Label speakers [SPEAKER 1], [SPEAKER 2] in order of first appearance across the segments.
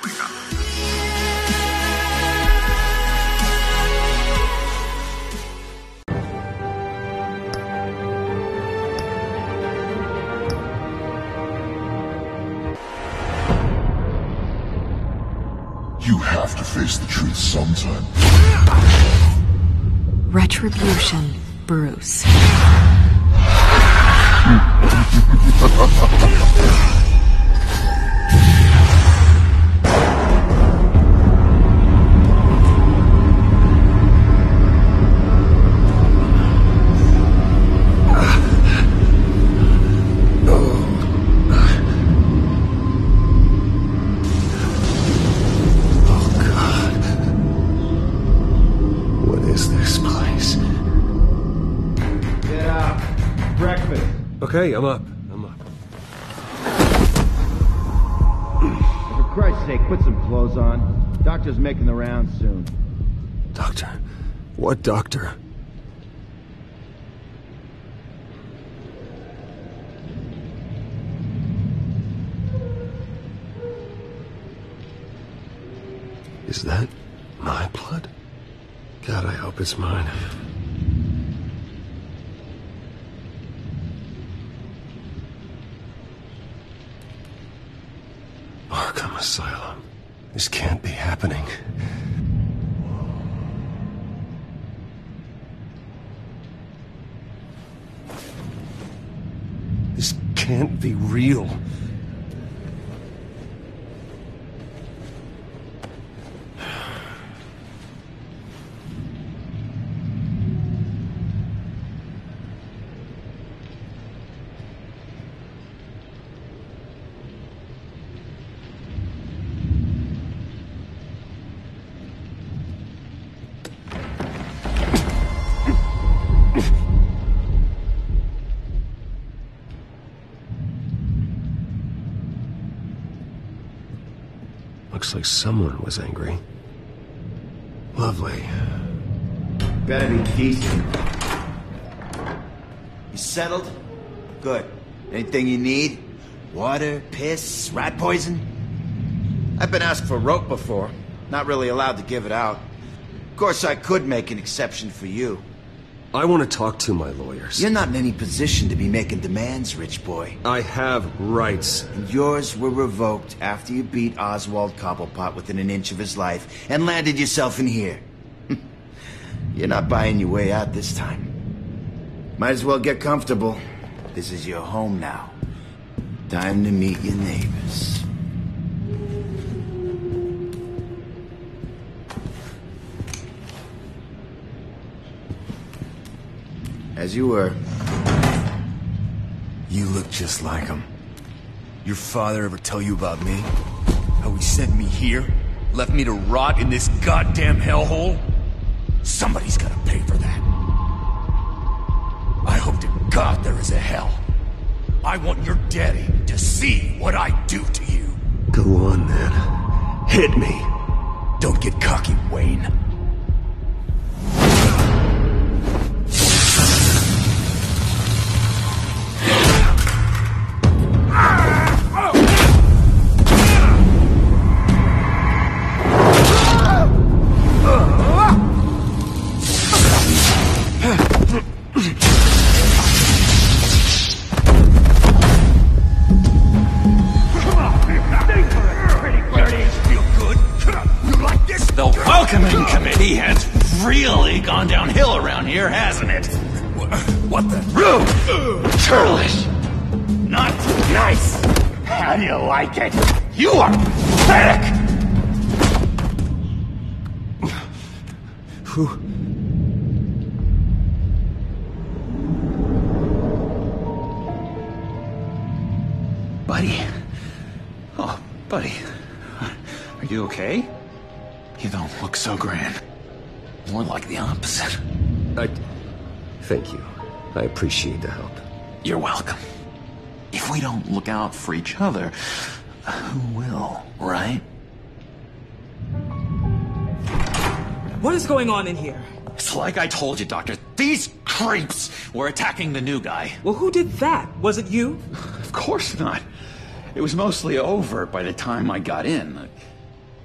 [SPEAKER 1] wake up.
[SPEAKER 2] You have to face the truth sometime.
[SPEAKER 3] Retribution, Bruce.
[SPEAKER 4] Okay, I'm up.
[SPEAKER 5] For Christ's sake, put some clothes on. Doctor's making the rounds soon.
[SPEAKER 4] Doctor? What doctor? Is that my blood? God, I hope it's mine. Arkham Asylum. This can't be happening. This can't be real. Looks like someone was angry. Lovely.
[SPEAKER 5] Better be decent. You settled? Good. Anything you need? Water, piss, rat poison? I've been asked for rope before. Not really allowed to give it out. Of course, I could make an exception for you.
[SPEAKER 4] I want to talk to my lawyers.
[SPEAKER 5] You're not in any position to be making demands, rich boy.
[SPEAKER 4] I have rights.
[SPEAKER 5] And yours were revoked after you beat Oswald Cobblepot within an inch of his life and landed yourself in here. You're not buying your way out this time. Might as well get comfortable. This is your home now. Time to meet your neighbors. As you were.
[SPEAKER 6] You look just like him. Your father ever tell you about me? How he sent me here? Left me to rot in this goddamn hellhole? Somebody's gotta pay for that. I hope to God there is a hell. I want your daddy to see what I do to you.
[SPEAKER 4] Go on, then. Hit me.
[SPEAKER 6] Don't get cocky, Wayne.
[SPEAKER 7] Really gone downhill around here, hasn't it?
[SPEAKER 6] What the?
[SPEAKER 7] Churlish! Not nice! How do you like it? You are pathetic!
[SPEAKER 4] Who?
[SPEAKER 7] Buddy. Oh, buddy. Are you okay? You don't look so grand. More like the opposite.
[SPEAKER 4] Thank you. I appreciate the help.
[SPEAKER 7] You're welcome. If we don't look out for each other, who will, right?
[SPEAKER 8] What is going on in here?
[SPEAKER 7] It's like I told you, Doctor. These creeps were attacking the new guy.
[SPEAKER 8] Well, who did that? Was it you?
[SPEAKER 7] Of course not. It was mostly over by the time I got in.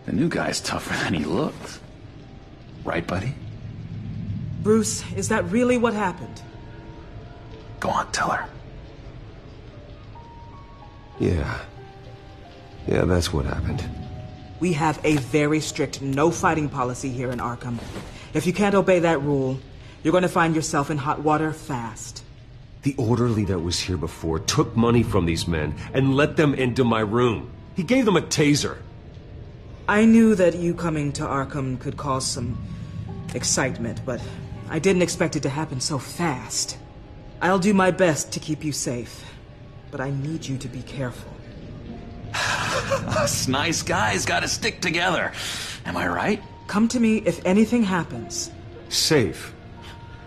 [SPEAKER 7] The new guy's tougher than he looks. Right, buddy?
[SPEAKER 8] Bruce, is that really what happened?
[SPEAKER 7] Go on, tell her.
[SPEAKER 4] Yeah. Yeah, that's what happened.
[SPEAKER 8] We have a very strict no-fighting policy here in Arkham. If you can't obey that rule, you're going to find yourself in hot water fast.
[SPEAKER 4] The orderly that was here before took money from these men and let them into my room. He gave them a taser.
[SPEAKER 8] I knew that you coming to Arkham could cause some excitement, but I didn't expect it to happen so fast. I'll do my best to keep you safe, but I need you to be careful.
[SPEAKER 7] Us nice guys gotta stick together. Am I right?
[SPEAKER 8] Come to me if anything happens.
[SPEAKER 4] Safe?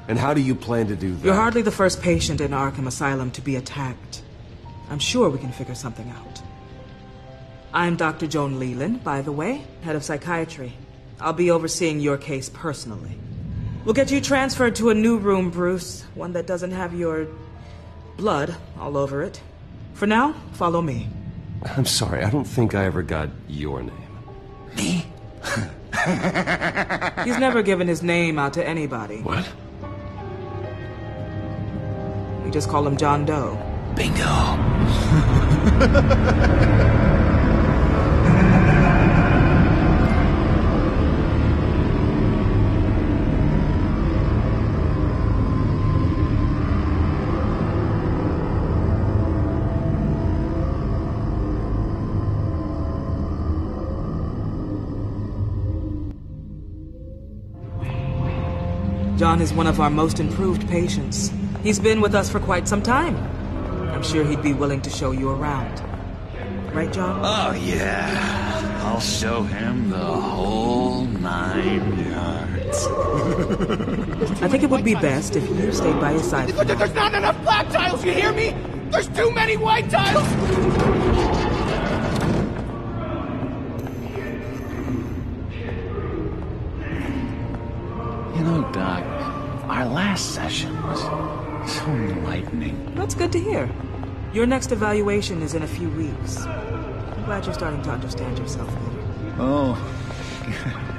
[SPEAKER 4] And how do you plan to do that?
[SPEAKER 8] You're hardly the first patient in Arkham Asylum to be attacked. I'm sure we can figure something out. I'm Dr. Joan Leland, by the way, head of psychiatry. I'll be overseeing your case personally. We'll get you transferred to a new room, Bruce. One that doesn't have your blood all over it. For now, follow me.
[SPEAKER 4] I'm sorry, I don't think I ever got your name.
[SPEAKER 7] Me?
[SPEAKER 8] He's never given his name out to anybody.
[SPEAKER 4] What?
[SPEAKER 8] We just call him John Doe.
[SPEAKER 7] Bingo.
[SPEAKER 8] John is one of our most improved patients. He's been with us for quite some time. I'm sure he'd be willing to show you around. Right, John?
[SPEAKER 7] Oh, yeah. I'll show him the whole 9 yards.
[SPEAKER 8] I think it would be best if you stayed by his side.
[SPEAKER 1] There's not enough black tiles, you hear me? There's too many white tiles!
[SPEAKER 7] You know, Doc, our last session was so enlightening.
[SPEAKER 8] That's good to hear. Your next evaluation is in a few weeks. I'm glad you're starting to understand yourself better.
[SPEAKER 7] Oh,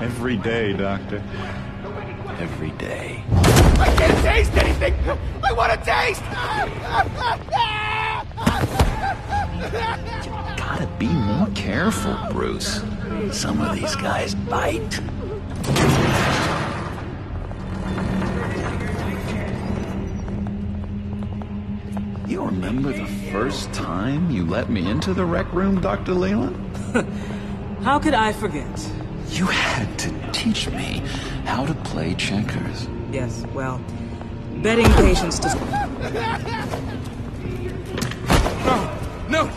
[SPEAKER 7] every day, Doctor. Every day.
[SPEAKER 1] I can't taste anything! I want to taste!
[SPEAKER 7] Gotta be more careful, Bruce. Some of these guys bite. You remember the first time you let me into the rec room, Dr. Leland?
[SPEAKER 8] How could I forget?
[SPEAKER 7] You had to teach me how to play checkers.
[SPEAKER 8] Yes, well, betting patients to...
[SPEAKER 6] No,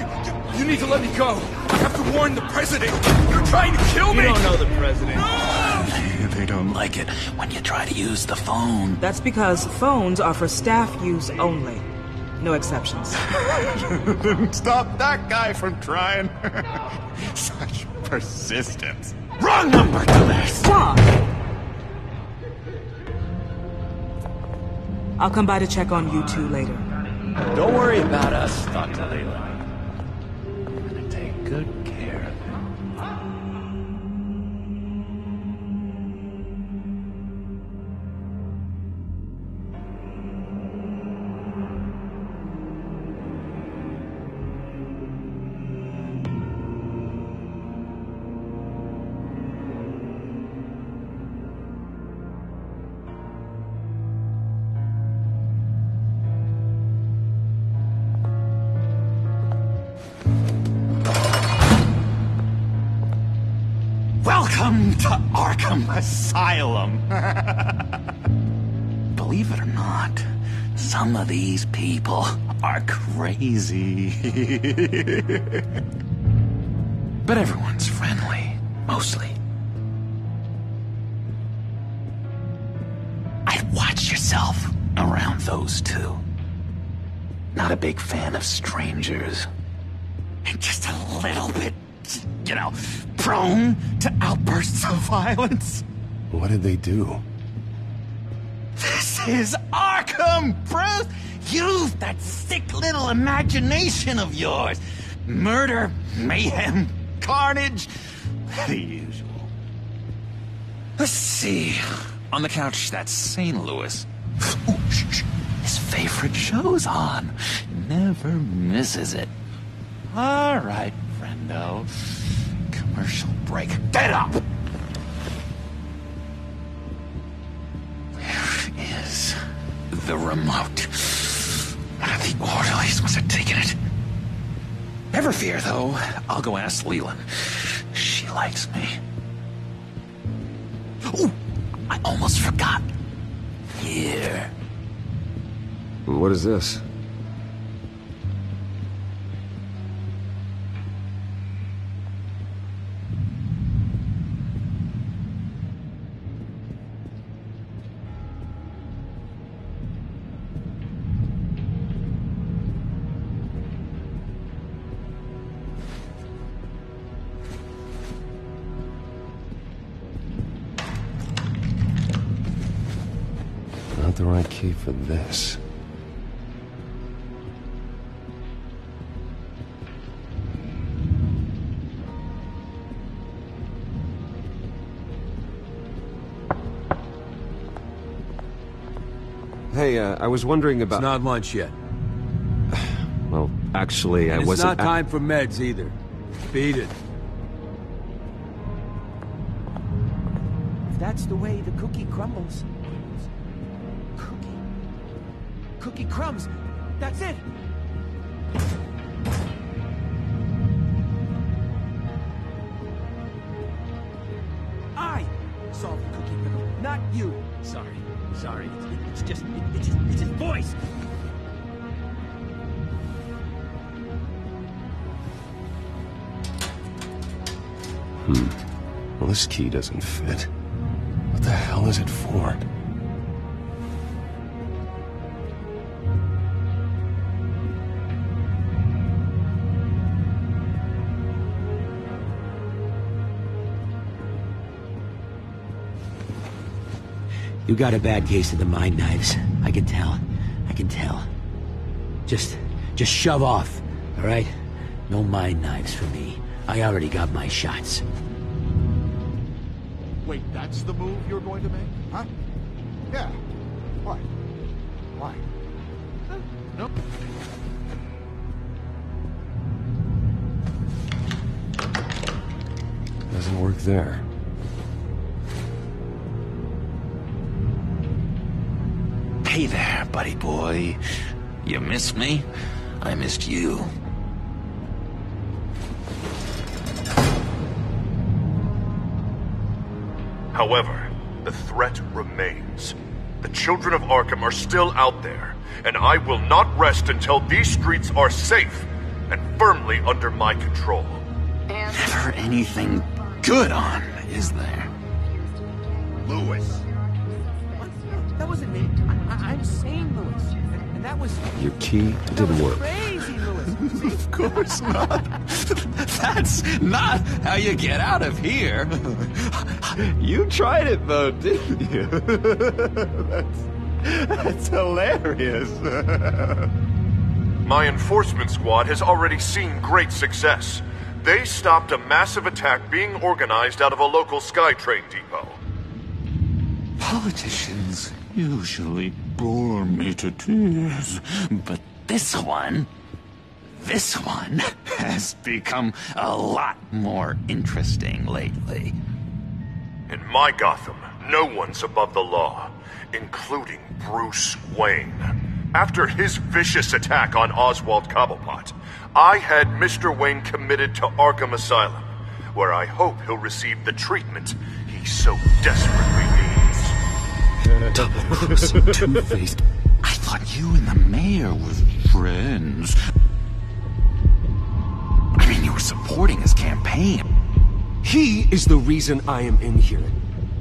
[SPEAKER 6] you need to let me go. I have to warn the president. You're trying to kill me.
[SPEAKER 9] You don't know the president.
[SPEAKER 7] They don't like it when you try to use the phone.
[SPEAKER 8] That's because phones are for staff use only. No exceptions.
[SPEAKER 7] Stop that guy from trying. Such persistence. Wrong number to this.
[SPEAKER 8] Stop! I'll come by to check on you two later.
[SPEAKER 7] Don't worry about us, Dr. Leland. I'm gonna take good care of him. Welcome to Arkham Asylum. Believe it or not, some of these people are crazy. But everyone's friendly, mostly. I'd watch yourself around those two. Not a big fan of strangers. Just a little bit, you know, prone to outbursts of violence.
[SPEAKER 4] What did they do?
[SPEAKER 7] This is Arkham, Bruce! Use that sick little imagination of yours. Murder, mayhem, carnage. The usual. Let's see. On the couch, that's St. Louis. Ooh, shh. His favorite show's on. Never misses it. All right, friendo. Commercial break. Get up! Where is the remote? One of the orderlies must have taken it. Never fear, though. I'll go ask Leland. She likes me. Ooh, I almost forgot. Here.
[SPEAKER 4] What is this? Not the right key for this. Hey, I was wondering about...
[SPEAKER 9] It's not lunch yet.
[SPEAKER 4] Well, actually, I wasn't...
[SPEAKER 9] It's not time for meds, either. Beat it.
[SPEAKER 10] If that's the way the cookie crumbles... Cookie crumbs! That's it! I solved the cookie riddle, not you. Sorry. It's just his voice.
[SPEAKER 4] Well, this key doesn't fit. What the hell is it for?
[SPEAKER 10] You got a bad case of the mind knives. I can tell. Just shove off, all right? No mind knives for me. I already got my shots.
[SPEAKER 2] Wait, that's the move you're going to make? Huh? Yeah. Why? No.
[SPEAKER 4] Doesn't work there.
[SPEAKER 7] Hey there, buddy boy. You missed me? I missed you.
[SPEAKER 11] However, the threat remains. The children of Arkham are still out there, and I will not rest until these streets are safe and firmly under my control.
[SPEAKER 7] Never anything good on, is there?
[SPEAKER 11] Lewis!
[SPEAKER 10] That wasn't me. I'm sane, Lewis. And that was...
[SPEAKER 4] Your key didn't work.
[SPEAKER 10] Crazy, Lewis.
[SPEAKER 7] Of course not. That's not how you get out of here.
[SPEAKER 4] You tried it, though, didn't you? That's hilarious.
[SPEAKER 11] My enforcement squad has already seen great success. They stopped a massive attack being organized out of a local SkyTrain depot.
[SPEAKER 7] Politicians usually bore me to tears, but this one has become a lot more interesting lately.
[SPEAKER 11] In my Gotham, no one's above the law, including Bruce Wayne. After his vicious attack on Oswald Cobblepot, I had Mr. Wayne committed to Arkham Asylum, where I hope he'll receive the treatment he so desperately needs.
[SPEAKER 4] Double-crossing, two-faced...
[SPEAKER 7] I thought you and the mayor were friends. I mean, you were supporting his campaign.
[SPEAKER 4] He is the reason I am in here.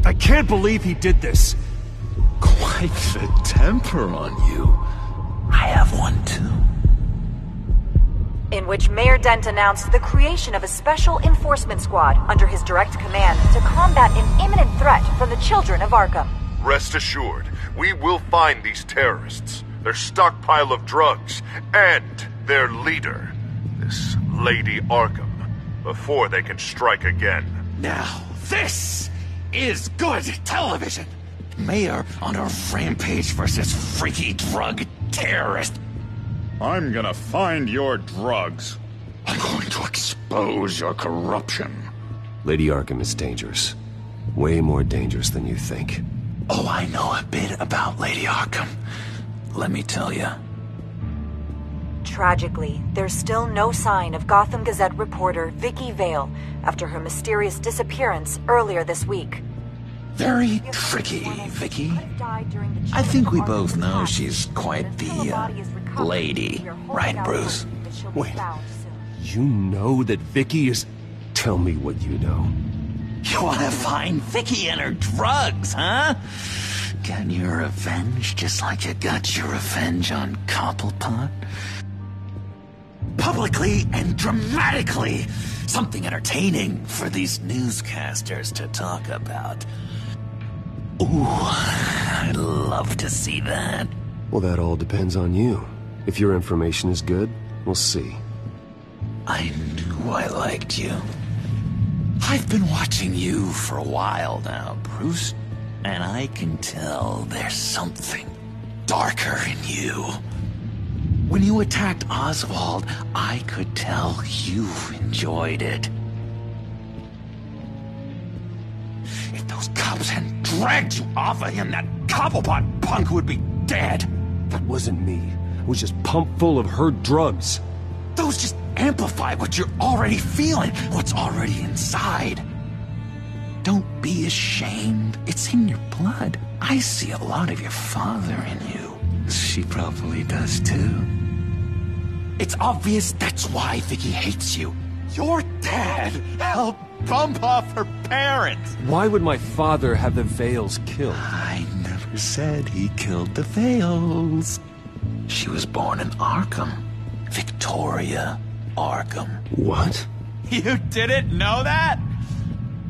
[SPEAKER 4] I can't believe he did this.
[SPEAKER 7] Quite the temper on you. I have one, too.
[SPEAKER 12] In which Mayor Dent announced the creation of a special enforcement squad under his direct command to combat an imminent threat from the children of Arkham.
[SPEAKER 11] Rest assured, we will find these terrorists, their stockpile of drugs, and their leader, this Lady Arkham, before they can strike again.
[SPEAKER 7] Now, this is good television. Mayor on a rampage versus freaky drug terrorist.
[SPEAKER 11] I'm gonna find your drugs.
[SPEAKER 7] I'm going to expose your corruption.
[SPEAKER 4] Lady Arkham is dangerous. Way more dangerous than you think.
[SPEAKER 7] Oh, I know a bit about Lady Arkham. Let me tell you.
[SPEAKER 12] Tragically, there's still no sign of Gotham Gazette reporter Vicky Vale after her mysterious disappearance earlier this week.
[SPEAKER 7] Very tricky, Vicky. I think we both know she's quite the, lady. Right, Bruce?
[SPEAKER 4] Wait. You know that Vicky is... Tell me what you know.
[SPEAKER 7] You want to find Vicky and her drugs, huh? Get your revenge just like you got your revenge on Cobblepot? Publicly and dramatically. Something entertaining for these newscasters to talk about. Ooh, I'd love to see that.
[SPEAKER 4] Well, that all depends on you. If your information is good, we'll see.
[SPEAKER 7] I knew I liked you. I've been watching you for a while now, Bruce, and I can tell there's something darker in you. When you attacked Oswald, I could tell you enjoyed it. If those cops hadn't dragged you off of him, that Cobblepot punk would be dead.
[SPEAKER 4] That wasn't me. I was just pumped full of her drugs.
[SPEAKER 7] Those just amplify what you're already feeling, what's already inside. Don't be ashamed. It's in your blood. I see a lot of your father in you. She probably does too. It's obvious that's why Vicky hates you. Your dad helped bump off her parents.
[SPEAKER 4] Why would my father have the Vales killed?
[SPEAKER 7] I never said he killed the Vales. She was born in Arkham. Victoria Arkham.
[SPEAKER 4] What?
[SPEAKER 7] You didn't know that?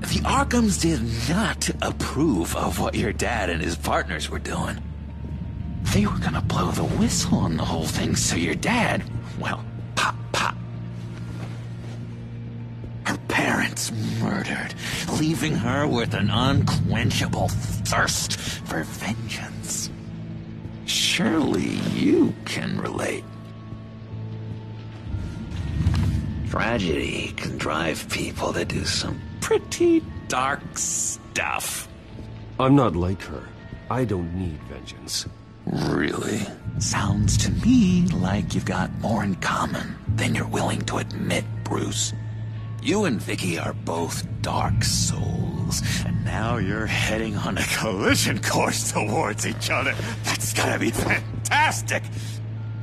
[SPEAKER 7] The Arkhams did not approve of what your dad and his partners were doing. They were gonna blow the whistle on the whole thing, so your dad, well, pop. Her parents murdered, leaving her with an unquenchable thirst for vengeance. Surely you can relate. Tragedy can drive people to do some pretty dark stuff.
[SPEAKER 4] I'm not like her. I don't need vengeance.
[SPEAKER 7] Really? Sounds to me like you've got more in common than you're willing to admit, Bruce. You and Vicky are both dark souls, and now you're heading on a collision course towards each other. That's gonna be fantastic!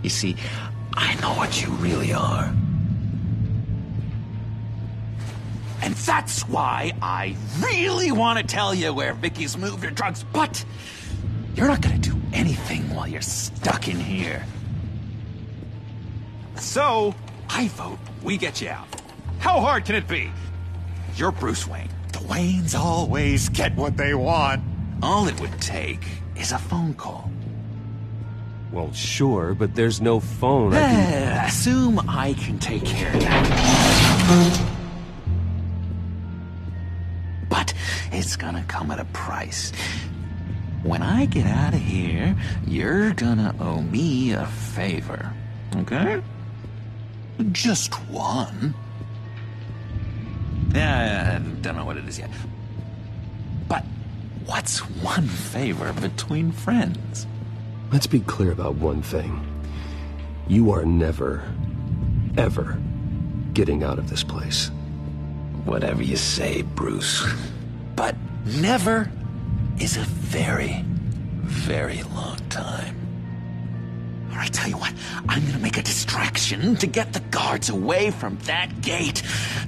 [SPEAKER 7] You see, I know what you really are. And that's why I really want to tell you where Vicky's moved her drugs, but you're not gonna do anything while you're stuck in here. So, I vote we get you out. How hard can it be? You're Bruce Wayne. The Waynes always get what they want. All it would take is a phone call.
[SPEAKER 4] Well, sure, but there's no phone.
[SPEAKER 7] Assume I can take care of that. But it's gonna come at a price. When I get out of here, you're gonna owe me a favor, okay? Just one. Yeah, I don't know what it is yet. But what's one favor between friends?
[SPEAKER 4] Let's be clear about one thing. You are never, ever getting out of this place.
[SPEAKER 7] Whatever you say, Bruce. But never is a very, very long time. All right, tell you what, I'm gonna make a distraction to get the guards away from that gate.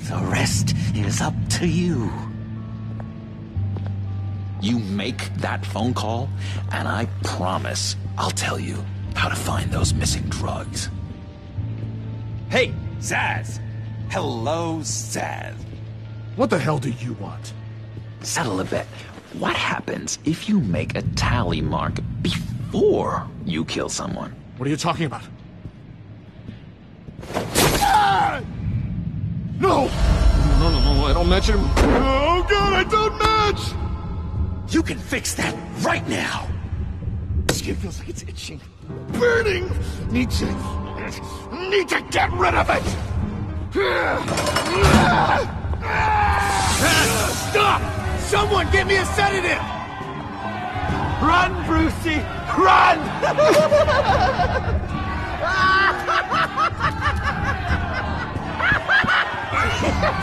[SPEAKER 7] The rest is up to you. You make that phone call, and I promise I'll tell you how to find those missing drugs. Hey, Zaz! Hello, Zaz.
[SPEAKER 2] What the hell do you want?
[SPEAKER 7] Settle a bet. What happens if you make a tally mark before you kill someone?
[SPEAKER 2] What are you talking about? Ah! No!
[SPEAKER 4] No, I don't mention him.
[SPEAKER 2] God, I don't match!
[SPEAKER 7] You can fix that right now!
[SPEAKER 2] Skin feels like it's itching. Burning! Need to get rid of it!
[SPEAKER 10] Stop! Someone get me a sedative!
[SPEAKER 1] Run, Brucey! Run!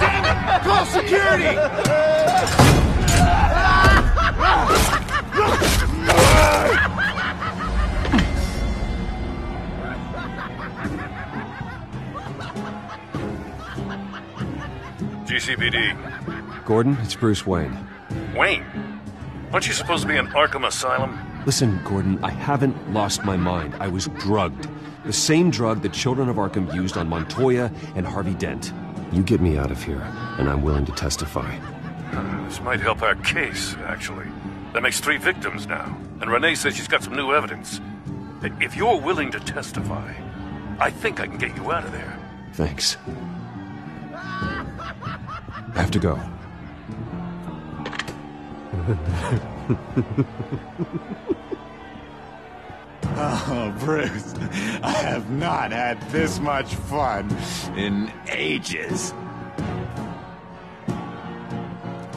[SPEAKER 10] Damn it! Call security!
[SPEAKER 11] GCPD.
[SPEAKER 4] Gordon, it's Bruce Wayne.
[SPEAKER 11] Wayne? Aren't you supposed to be in Arkham Asylum?
[SPEAKER 4] Listen, Gordon, I haven't lost my mind. I was drugged. The same drug the children of Arkham used on Montoya and Harvey Dent. You get me out of here, and I'm willing to testify.
[SPEAKER 11] This might help our case, actually. That makes 3 victims now, and Renee says she's got some new evidence. If you're willing to testify, I think I can get you out of there.
[SPEAKER 4] Thanks. I have to go.
[SPEAKER 7] Oh, Bruce, I have not had this much fun in ages.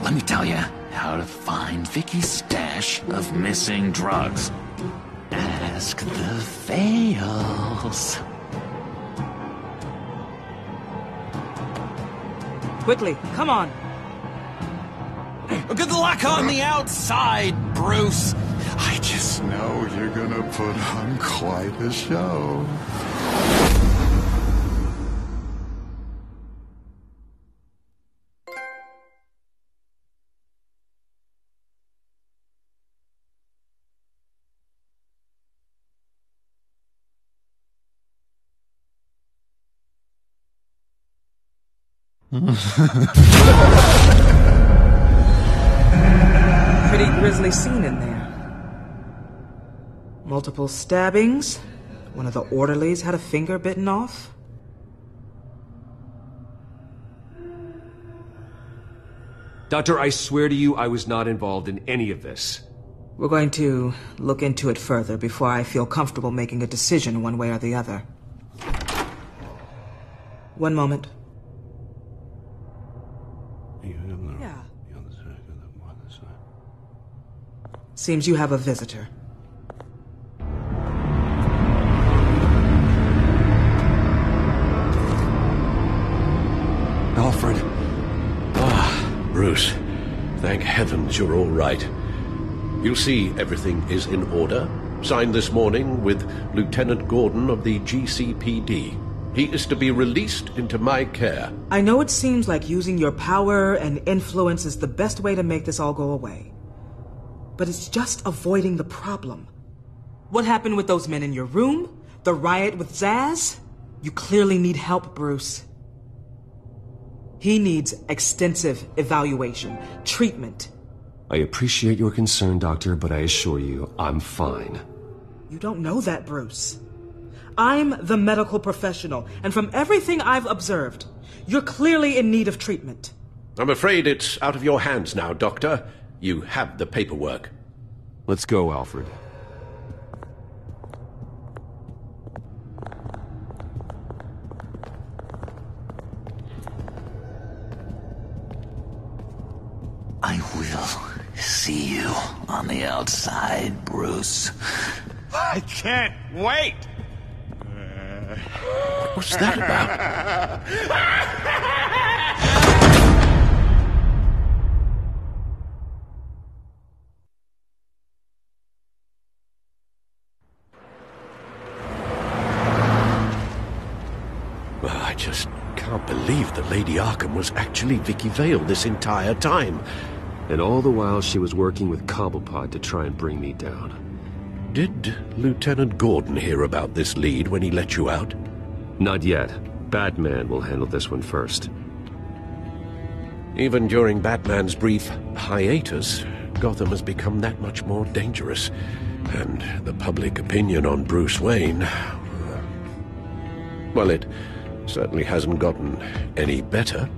[SPEAKER 7] Let me tell you how to find Vicky's stash of missing drugs. Ask the Fails.
[SPEAKER 8] Quickly, come on.
[SPEAKER 7] Good luck on the outside, Bruce. I just know you're gonna put on quite a show.
[SPEAKER 8] Pretty grisly scene in there. Multiple stabbings. One of the orderlies had a finger bitten off.
[SPEAKER 4] Doctor, I swear to you, I was not involved in any of this.
[SPEAKER 8] We're going to look into it further before I feel comfortable making a decision one way or the other. One moment. Yeah. Seems you have a visitor.
[SPEAKER 13] Alfred. Bruce. Thank heavens you're all right. You'll see everything is in order. Signed this morning with Lieutenant Gordon of the GCPD. He is to be released into my care.
[SPEAKER 8] I know it seems like using your power and influence is the best way to make this all go away. But it's just avoiding the problem. What happened with those men in your room? The riot with Zaz? You clearly need help, Bruce. He needs extensive evaluation, treatment.
[SPEAKER 4] I appreciate your concern, Doctor, but I assure you, I'm fine.
[SPEAKER 8] You don't know that, Bruce. I'm the medical professional, and from everything I've observed, you're clearly in need of treatment.
[SPEAKER 13] I'm afraid it's out of your hands now, Doctor. You have the paperwork.
[SPEAKER 4] Let's go, Alfred.
[SPEAKER 7] I will see you on the outside, Bruce. I can't wait!
[SPEAKER 13] What's that about? Well, I just can't believe that Lady Arkham was actually Vicky Vale this entire time.
[SPEAKER 4] And all the while she was working with Cobblepot to try and bring me down.
[SPEAKER 13] Did Lieutenant Gordon hear about this lead when he let you out?
[SPEAKER 4] Not yet. Batman will handle this one first.
[SPEAKER 13] Even during Batman's brief hiatus, Gotham has become that much more dangerous. And the public opinion on Bruce Wayne... well, it certainly hasn't gotten any better.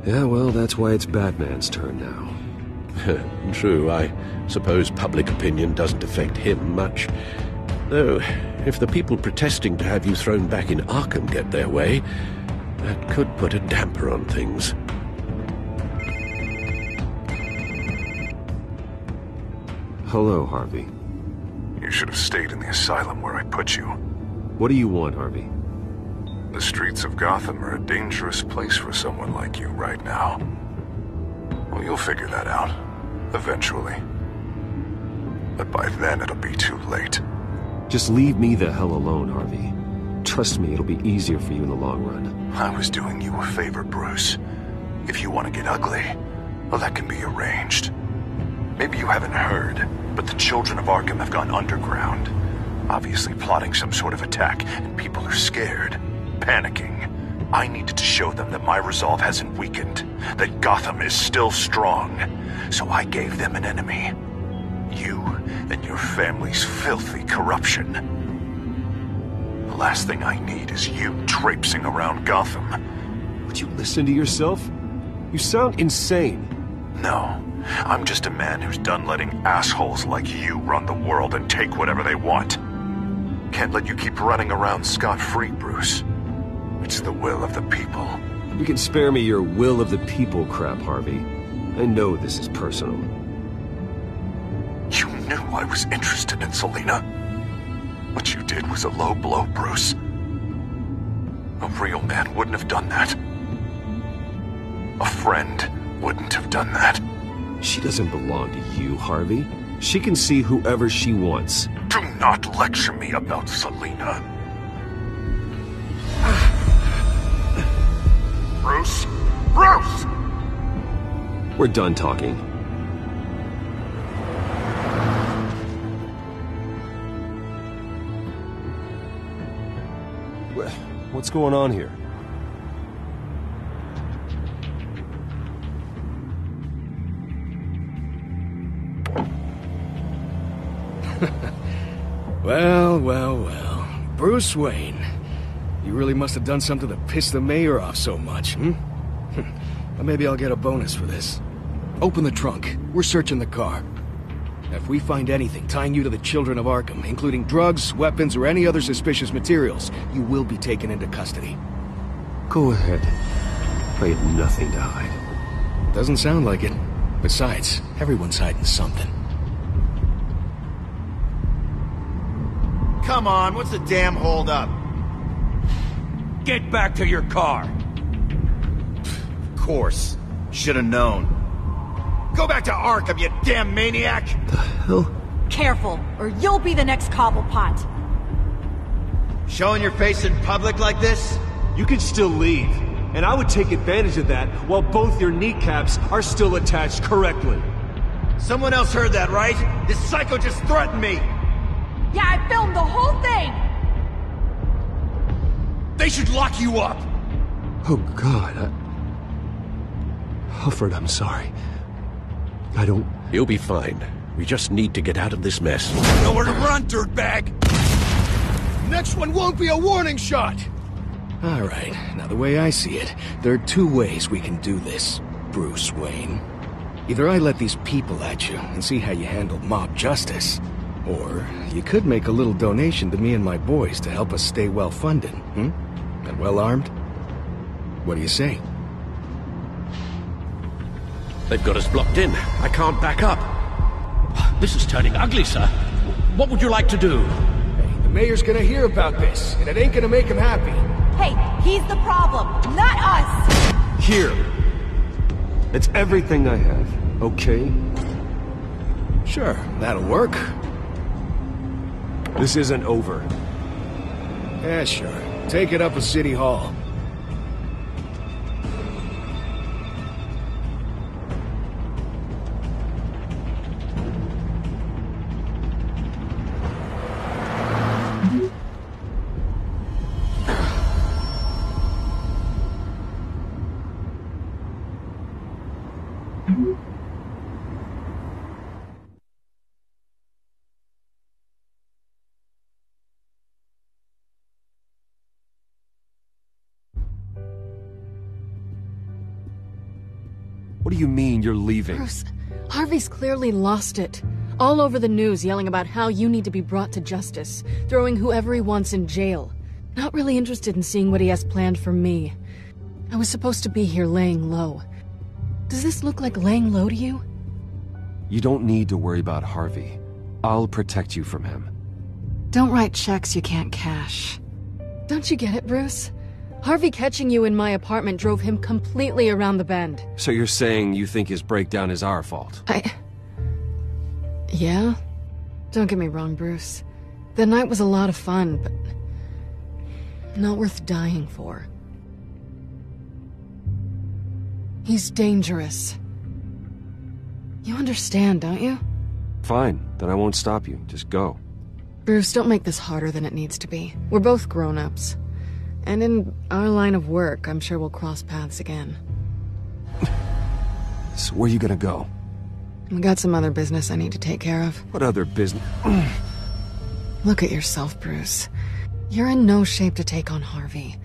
[SPEAKER 4] Yeah, well, that's why it's Batman's turn now.
[SPEAKER 13] True, I suppose public opinion doesn't affect him much. Though, if the people protesting to have you thrown back in Arkham get their way, that could put a damper on things.
[SPEAKER 4] Hello, Harvey.
[SPEAKER 11] You should have stayed in the asylum where I put you.
[SPEAKER 4] What do you want, Harvey?
[SPEAKER 11] The streets of Gotham are a dangerous place for someone like you right now. Well, you'll figure that out, eventually. But by then it'll be too late.
[SPEAKER 4] Just leave me the hell alone, Harvey. Trust me, it'll be easier for you in the long run.
[SPEAKER 11] I was doing you a favor, Bruce. If you want to get ugly, well, that can be arranged. Maybe you haven't heard, but the children of Arkham have gone underground. Obviously plotting some sort of attack, and people are scared, panicking. I needed to show them that my resolve hasn't weakened, that Gotham is still strong. So I gave them an enemy. You and your family's filthy corruption. The last thing I need is you traipsing around Gotham.
[SPEAKER 4] Would you listen to yourself? You sound insane.
[SPEAKER 11] No, I'm just a man who's done letting assholes like you run the world and take whatever they want. Can't let you keep running around scot-free, Bruce. It's the will of the people.
[SPEAKER 4] You can spare me your will of the people crap, Harvey. I know this is personal.
[SPEAKER 11] You knew I was interested in Selina. What you did was a low blow, Bruce. A real man wouldn't have done that. A friend wouldn't have done that.
[SPEAKER 4] She doesn't belong to you, Harvey. She can see whoever she wants.
[SPEAKER 11] Do not lecture me about Selina. Bruce! Bruce!
[SPEAKER 4] We're done talking. What's going on here?
[SPEAKER 14] Well. Bruce Wayne. You really must have done something to piss the mayor off so much, hmm? Well, maybe I'll get a bonus for this. Open the trunk. We're searching the car. If we find anything tying you to the children of Arkham, including drugs, weapons, or any other suspicious materials, you will be taken into custody.
[SPEAKER 4] Go ahead. I have nothing to hide.
[SPEAKER 14] Doesn't sound like it. Besides, everyone's hiding something.
[SPEAKER 5] Come on, what's the damn holdup?
[SPEAKER 10] Get back to your car!
[SPEAKER 5] Of course. Should've known. Go back to Arkham, you damn maniac!
[SPEAKER 4] The hell?
[SPEAKER 12] Careful, or you'll be the next Cobblepot.
[SPEAKER 5] Showing your face in public like this?
[SPEAKER 4] You can still leave. And I would take advantage of that while both your kneecaps are still attached correctly.
[SPEAKER 5] Someone else heard that, right? This psycho just threatened me!
[SPEAKER 12] Yeah, I filmed the whole thing!
[SPEAKER 10] They should lock you up!
[SPEAKER 4] Oh, God, Alfred, I'm sorry. I don't...
[SPEAKER 13] You'll be fine. We just need to get out of this mess.
[SPEAKER 10] Nowhere to run, dirtbag!
[SPEAKER 14] Next one won't be a warning shot! Alright, now the way I see it, there are two ways we can do this, Bruce Wayne. Either I let these people at you and see how you handle mob justice, or you could make a little donation to me and my boys to help us stay well-funded, and well-armed? What do you say?
[SPEAKER 13] They've got us blocked in. I can't back up. This is turning ugly, sir. What would you like to do?
[SPEAKER 14] Hey, the mayor's gonna hear about this, and it ain't gonna make him happy.
[SPEAKER 12] Hey, he's the problem, not us!
[SPEAKER 4] Here. It's everything I have, okay?
[SPEAKER 14] Sure, that'll work.
[SPEAKER 4] This isn't over.
[SPEAKER 14] Yeah, sure. Take it up with City Hall.
[SPEAKER 4] you mean you're leaving?
[SPEAKER 15] Bruce, Harvey's clearly lost it. All over the news yelling about how you need to be brought to justice, throwing whoever he wants in jail. Not really interested in seeing what he has planned for me. I was supposed to be here laying low. Does this look like laying low to you?
[SPEAKER 4] You don't need to worry about Harvey. I'll protect you from him.
[SPEAKER 15] Don't write checks you can't cash. Don't you get it, Bruce? Harvey catching you in my apartment drove him completely around the bend.
[SPEAKER 4] So you're saying you think his breakdown is our fault?
[SPEAKER 15] Yeah? Don't get me wrong, Bruce. The night was a lot of fun, but not worth dying for. He's dangerous. You understand, don't you?
[SPEAKER 4] Fine, then I won't stop you. Just go.
[SPEAKER 15] Bruce, don't make this harder than it needs to be. We're both grown-ups. And in our line of work, I'm sure we'll cross paths again.
[SPEAKER 4] So where are you gonna go?
[SPEAKER 15] I got some other business I need to take care of.
[SPEAKER 4] What other business?
[SPEAKER 15] Look at yourself, Bruce. You're in no shape to take on Harvey.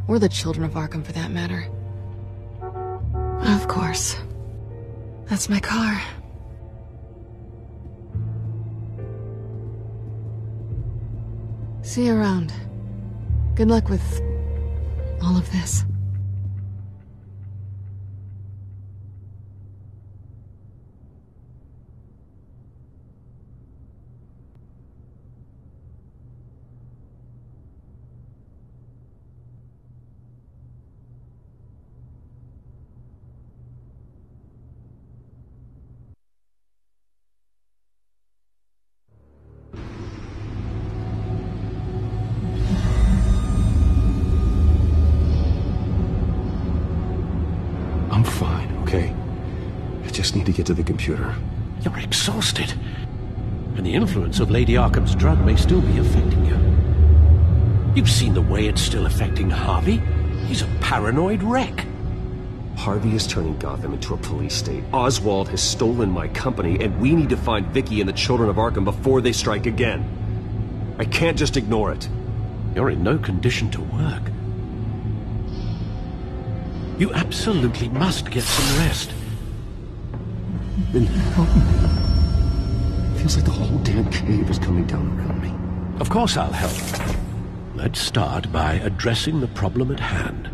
[SPEAKER 15] Or the children of Arkham, for that matter. Of course. That's my car. See you around. Good luck with all of this.
[SPEAKER 4] I'm fine, okay? I just need to get to the computer.
[SPEAKER 13] You're exhausted. And the influence of Lady Arkham's drug may still be affecting you. You've seen the way it's still affecting Harvey. He's a paranoid wreck.
[SPEAKER 4] Harvey is turning Gotham into a police state. Oswald has stolen my company, and we need to find Vicky and the children of Arkham before they strike again. I can't just ignore it.
[SPEAKER 13] You're in no condition to work. You absolutely must get some rest.
[SPEAKER 4] Then help me. Feels like the whole damn cave is coming down around me.
[SPEAKER 13] Of course I'll help. Let's start by addressing the problem at hand.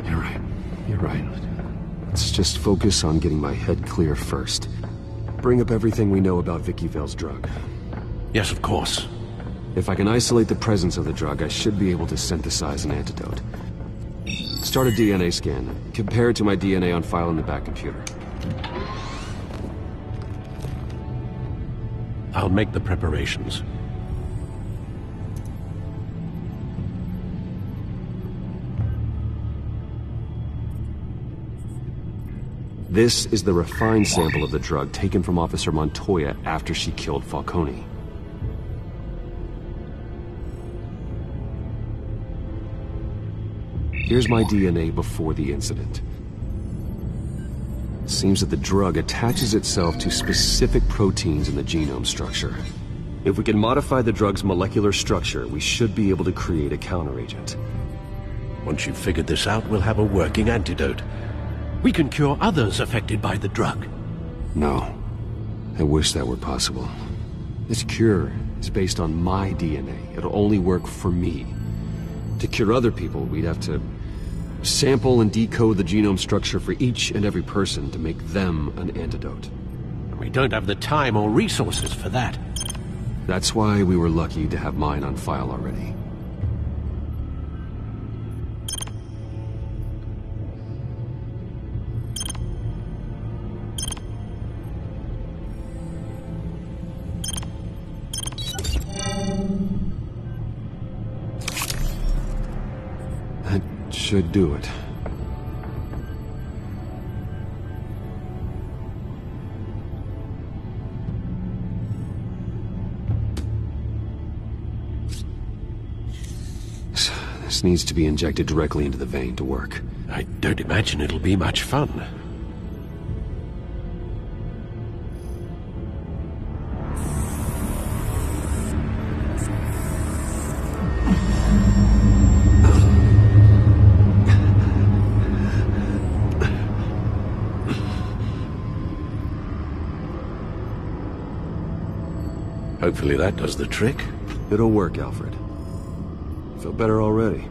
[SPEAKER 4] You're right. You're right. Let's just focus on getting my head clear first. Bring up everything we know about Vicky Vale's drug.
[SPEAKER 13] Yes, of course.
[SPEAKER 4] If I can isolate the presence of the drug, I should be able to synthesize an antidote. Start a DNA scan. Compare it to my DNA on file in the back computer.
[SPEAKER 13] I'll make the preparations.
[SPEAKER 4] This is the refined sample of the drug taken from Officer Montoya after she killed Falcone. Here's my DNA before the incident. Seems that the drug attaches itself to specific proteins in the genome structure. If we can modify the drug's molecular structure, we should be able to create a counteragent.
[SPEAKER 13] Once you've figured this out, we'll have a working antidote. We can cure others affected by the drug.
[SPEAKER 4] No. I wish that were possible. This cure is based on my DNA. It'll only work for me. To cure other people, we'd have to sample and decode the genome structure for each and every person to make them an antidote.
[SPEAKER 13] We don't have the time or resources for that.
[SPEAKER 4] That's why we were lucky to have mine on file already. Should do it. This needs to be injected directly into the vein to work.
[SPEAKER 13] I don't imagine it'll be much fun. Hopefully that does the trick.
[SPEAKER 4] It'll work, Alfred. Feel better already.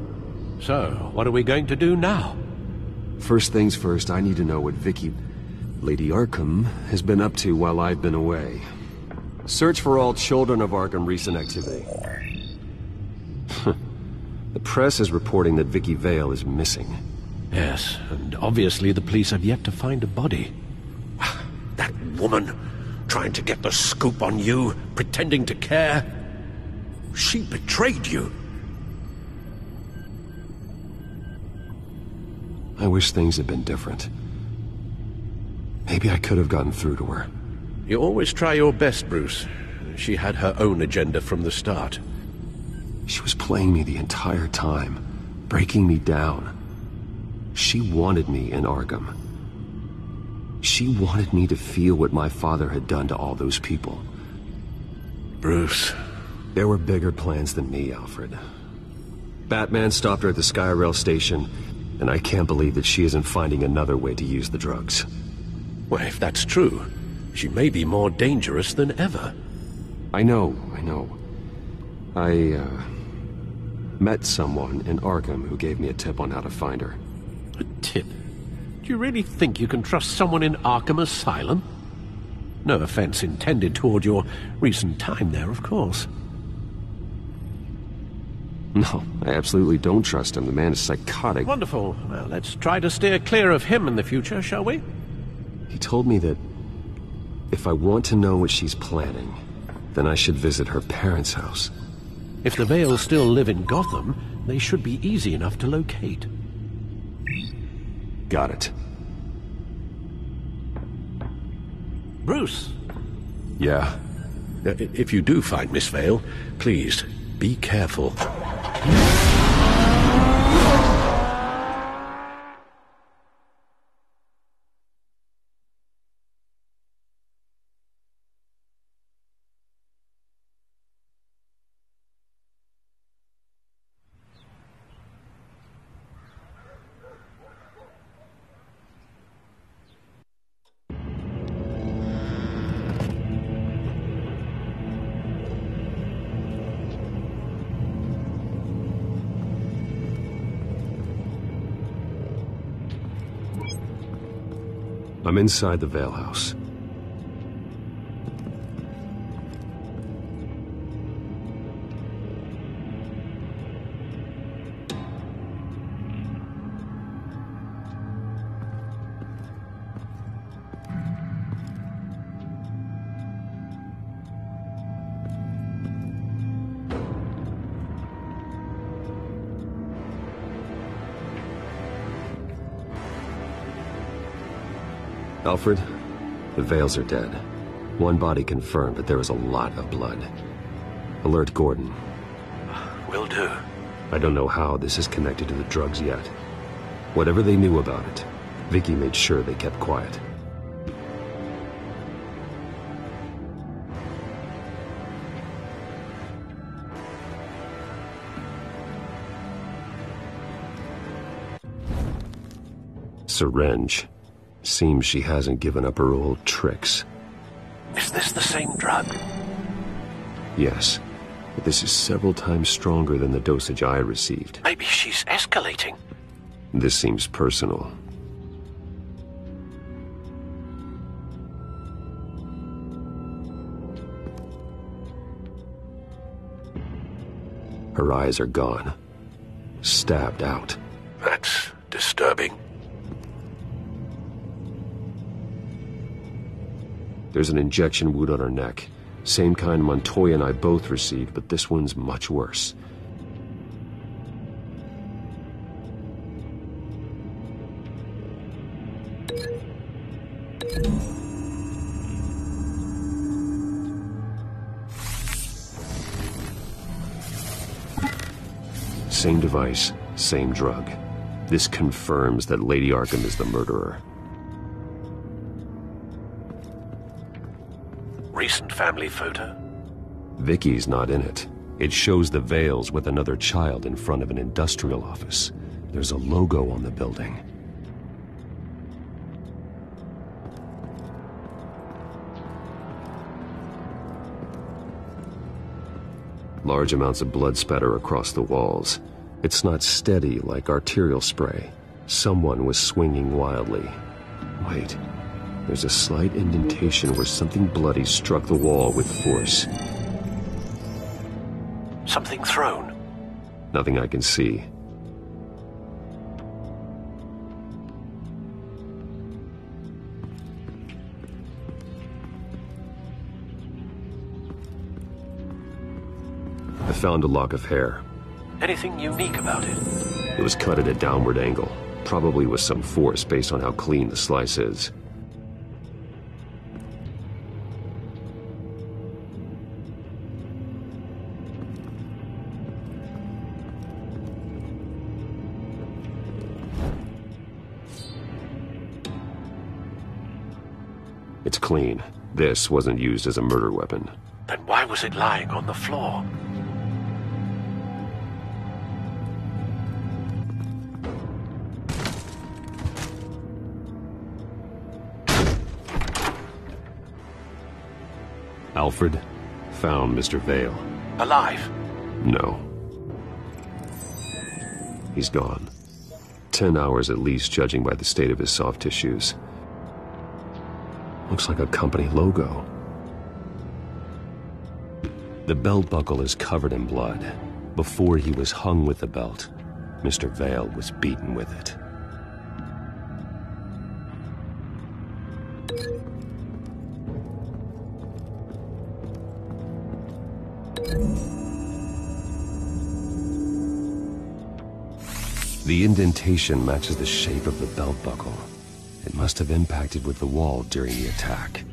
[SPEAKER 13] So, what are we going to do now?
[SPEAKER 4] First things first, I need to know what Lady Arkham, has been up to while I've been away. Search for all children of Arkham recent activity. The press is reporting that Vicky Vale is missing.
[SPEAKER 13] Yes, and obviously the police have yet to find a body. That woman, trying to get the scoop on you, pretending to care. She betrayed you.
[SPEAKER 4] I wish things had been different. Maybe I could have gotten through to her.
[SPEAKER 13] You always try your best, Bruce. She had her own agenda from the start.
[SPEAKER 4] She was playing me the entire time, breaking me down. She wanted me in Arkham. She wanted me to feel what my father had done to all those people.
[SPEAKER 13] Bruce.
[SPEAKER 4] There were bigger plans than me, Alfred. Batman stopped her at the Skyrail station, and I can't believe that she isn't finding another way to use the drugs.
[SPEAKER 13] Well, if that's true, she may be more dangerous than ever.
[SPEAKER 4] I know. I met someone in Arkham who gave me a tip on how to find her.
[SPEAKER 13] A tip? Do you really think you can trust someone in Arkham Asylum? No offense intended toward your recent time there, of course.
[SPEAKER 4] No, I absolutely don't trust him. The man is psychotic.
[SPEAKER 13] Wonderful. Well, let's try to steer clear of him in the future, shall we?
[SPEAKER 4] He told me that if I want to know what she's planning, then I should visit her parents' house.
[SPEAKER 13] If the Vales still live in Gotham, they should be easy enough to locate.
[SPEAKER 4] Got it.
[SPEAKER 13] Bruce!
[SPEAKER 4] Yeah?
[SPEAKER 13] If you do find Miss Vale, please, be careful.
[SPEAKER 4] I'm inside the Vale house. Alfred, the Vales are dead. One body confirmed, but there is a lot of blood. Alert Gordon.
[SPEAKER 13] Will do.
[SPEAKER 4] I don't know how this is connected to the drugs yet. Whatever they knew about it, Vicky made sure they kept quiet. Syringe. Seems she hasn't given up her old tricks.
[SPEAKER 13] Is this the same drug?
[SPEAKER 4] Yes, but this is several times stronger than the dosage I received.
[SPEAKER 13] Maybe she's escalating.
[SPEAKER 4] This seems personal. Her eyes are gone. Stabbed out.
[SPEAKER 13] That's disturbing.
[SPEAKER 4] There's an injection wound on her neck. Same kind Montoya and I both received, but this one's much worse. Same device, same drug. This confirms that Lady Arkham is the murderer.
[SPEAKER 13] Recent family photo?
[SPEAKER 4] Vicky's not in it. It shows the Vales with another child in front of an industrial office. There's a logo on the building. Large amounts of blood spatter across the walls. It's not steady like arterial spray. Someone was swinging wildly. Wait, there's a slight indentation where something bloody struck the wall with force.
[SPEAKER 13] Something thrown.
[SPEAKER 4] Nothing I can see. I found a lock of hair.
[SPEAKER 13] Anything unique about it?
[SPEAKER 4] It was cut at a downward angle, probably with some force based on how clean the slice is. It's clean. This wasn't used as a murder weapon.
[SPEAKER 13] Then why was it lying on the floor?
[SPEAKER 4] Alfred found Mr. Vale.
[SPEAKER 13] Alive?
[SPEAKER 4] No. He's gone. 10 hours at least, judging by the state of his soft tissues. Looks like a company logo. The belt buckle is covered in blood. Before he was hung with the belt, Mr. Vale was beaten with it. The indentation matches the shape of the belt buckle. It must have impacted with the wall during the attack.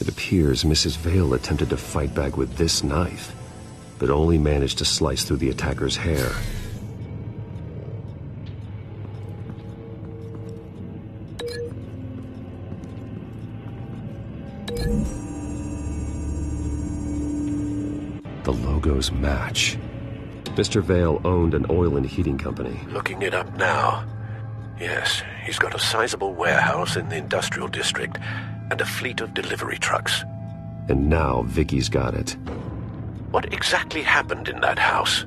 [SPEAKER 4] It appears Mrs. Vale attempted to fight back with this knife, but only managed to slice through the attacker's hair. The logos match. Mr. Vale owned an oil and heating company.
[SPEAKER 13] Looking it up now. Yes, he's got a sizable warehouse in the industrial district and a fleet of delivery trucks.
[SPEAKER 4] And now Vicky's got it.
[SPEAKER 13] What exactly happened in that house?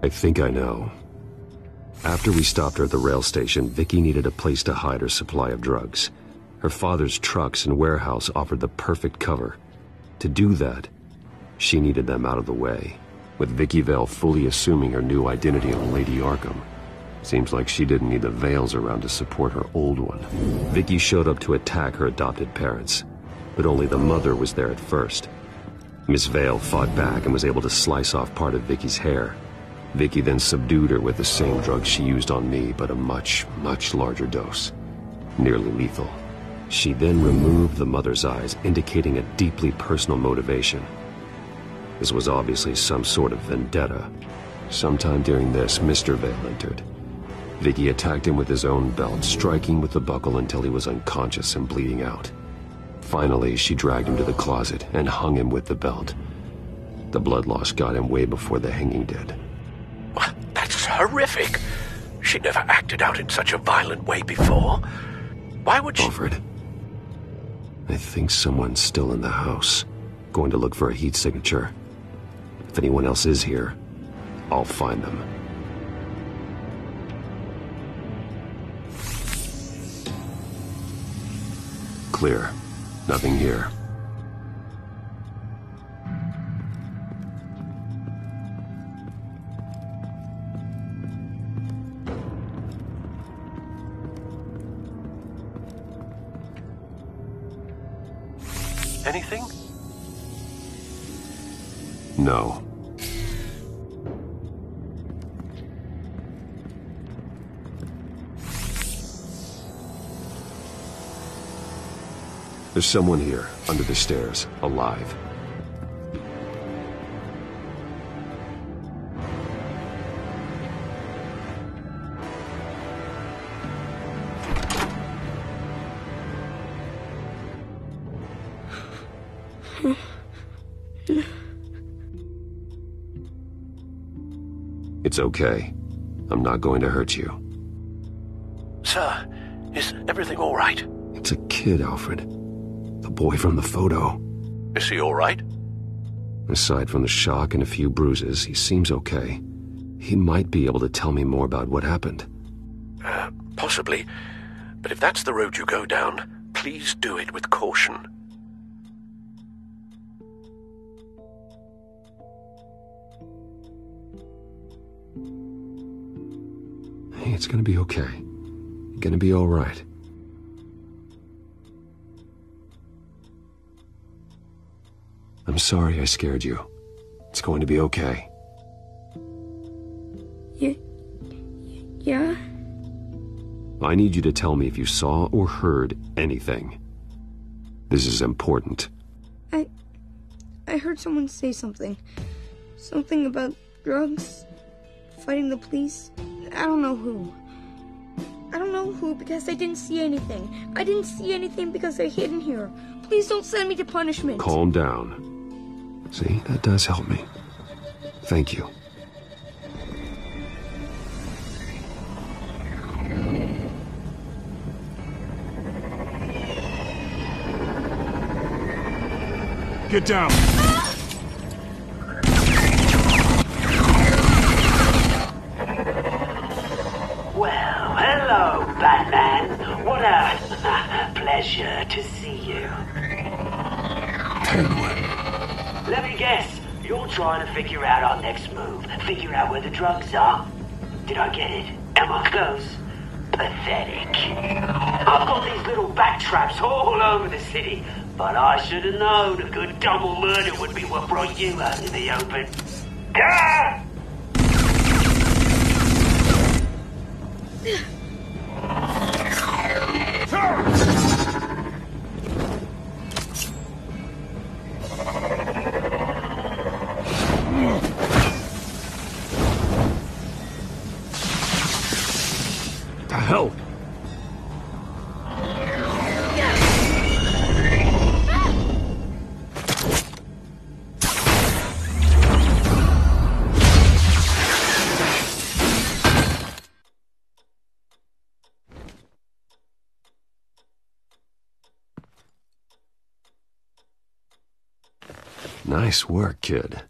[SPEAKER 4] I think I know. After we stopped her at the rail station, Vicky needed a place to hide her supply of drugs. Her father's trucks and warehouse offered the perfect cover. To do that, she needed them out of the way, with Vicky Vale fully assuming her new identity on Lady Arkham. Seems like she didn't need the Vales around to support her old one. Vicky showed up to attack her adopted parents, but only the mother was there at first. Miss Vale fought back and was able to slice off part of Vicky's hair. Vicky then subdued her with the same drug she used on me, but a much, much larger dose. Nearly lethal. She then removed the mother's eyes, indicating a deeply personal motivation. This was obviously some sort of vendetta. Sometime during this, Mr. Vale entered. Vicky attacked him with his own belt, striking with the buckle until he was unconscious and bleeding out. Finally, she dragged him to the closet and hung him with the belt. The blood loss got him way before the hanging did.
[SPEAKER 13] What? That's horrific. She never acted out in such a violent way before. Why would she...
[SPEAKER 4] Alfred, I think someone's still in the house. Going to look for a heat signature. If anyone else is here, I'll find them. Clear. Nothing here.
[SPEAKER 13] Anything?
[SPEAKER 4] No. There's someone here, under the stairs, alive. It's okay. I'm not going to hurt you.
[SPEAKER 13] Sir, is everything all right?
[SPEAKER 4] It's a kid, Alfred. The boy from the photo.
[SPEAKER 13] Is he all right?
[SPEAKER 4] Aside from the shock and a few bruises, he seems okay. He might be able to tell me more about what happened.
[SPEAKER 13] Possibly. But if that's the road you go down, please do it with caution.
[SPEAKER 4] Hey, it's gonna be okay. You're gonna be all right. I'm sorry I scared you. It's going to be okay.
[SPEAKER 16] Yeah?
[SPEAKER 4] I need you to tell me if you saw or heard anything. This is important.
[SPEAKER 16] I heard someone say something. Something about drugs, fighting the police. I don't know who. I don't know who because I didn't see anything. I didn't see anything because they're hidden here. Please don't send me to punishment.
[SPEAKER 4] Calm down. See, that does help me. Thank you.
[SPEAKER 2] Get down!
[SPEAKER 17] Well, hello, Batman. What a pleasure to see you.
[SPEAKER 2] Penguin.
[SPEAKER 17] Let me guess, you're trying to figure out our next move. Figure out where the drugs are. Did I get it? Am I close? Pathetic. I've got these little bat traps all over the city, but I should have known a good double murder would be what brought you out in the open. Ah!
[SPEAKER 4] The hell? Nice work, kid.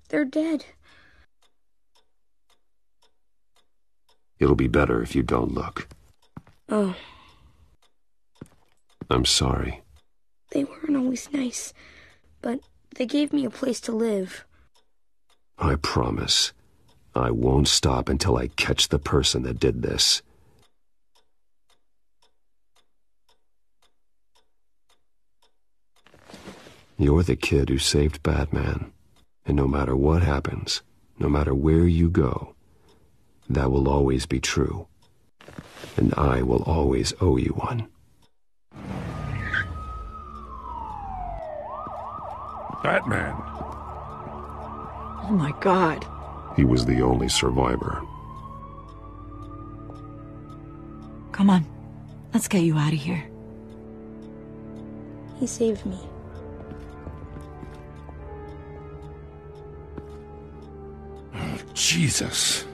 [SPEAKER 16] They're dead.
[SPEAKER 4] It'll be better if you don't look.
[SPEAKER 16] Oh.
[SPEAKER 4] I'm sorry.
[SPEAKER 16] They weren't always nice, but they gave me a place to live.
[SPEAKER 4] I promise. I won't stop until I catch the person that did this. You're the kid who saved Batman. And no matter what happens, no matter where you go, that will always be true. And I will always owe you one.
[SPEAKER 2] Batman.
[SPEAKER 15] Oh my God.
[SPEAKER 4] He was the only survivor.
[SPEAKER 3] Come on. Let's get you out of here.
[SPEAKER 16] He saved me.
[SPEAKER 2] Jesus.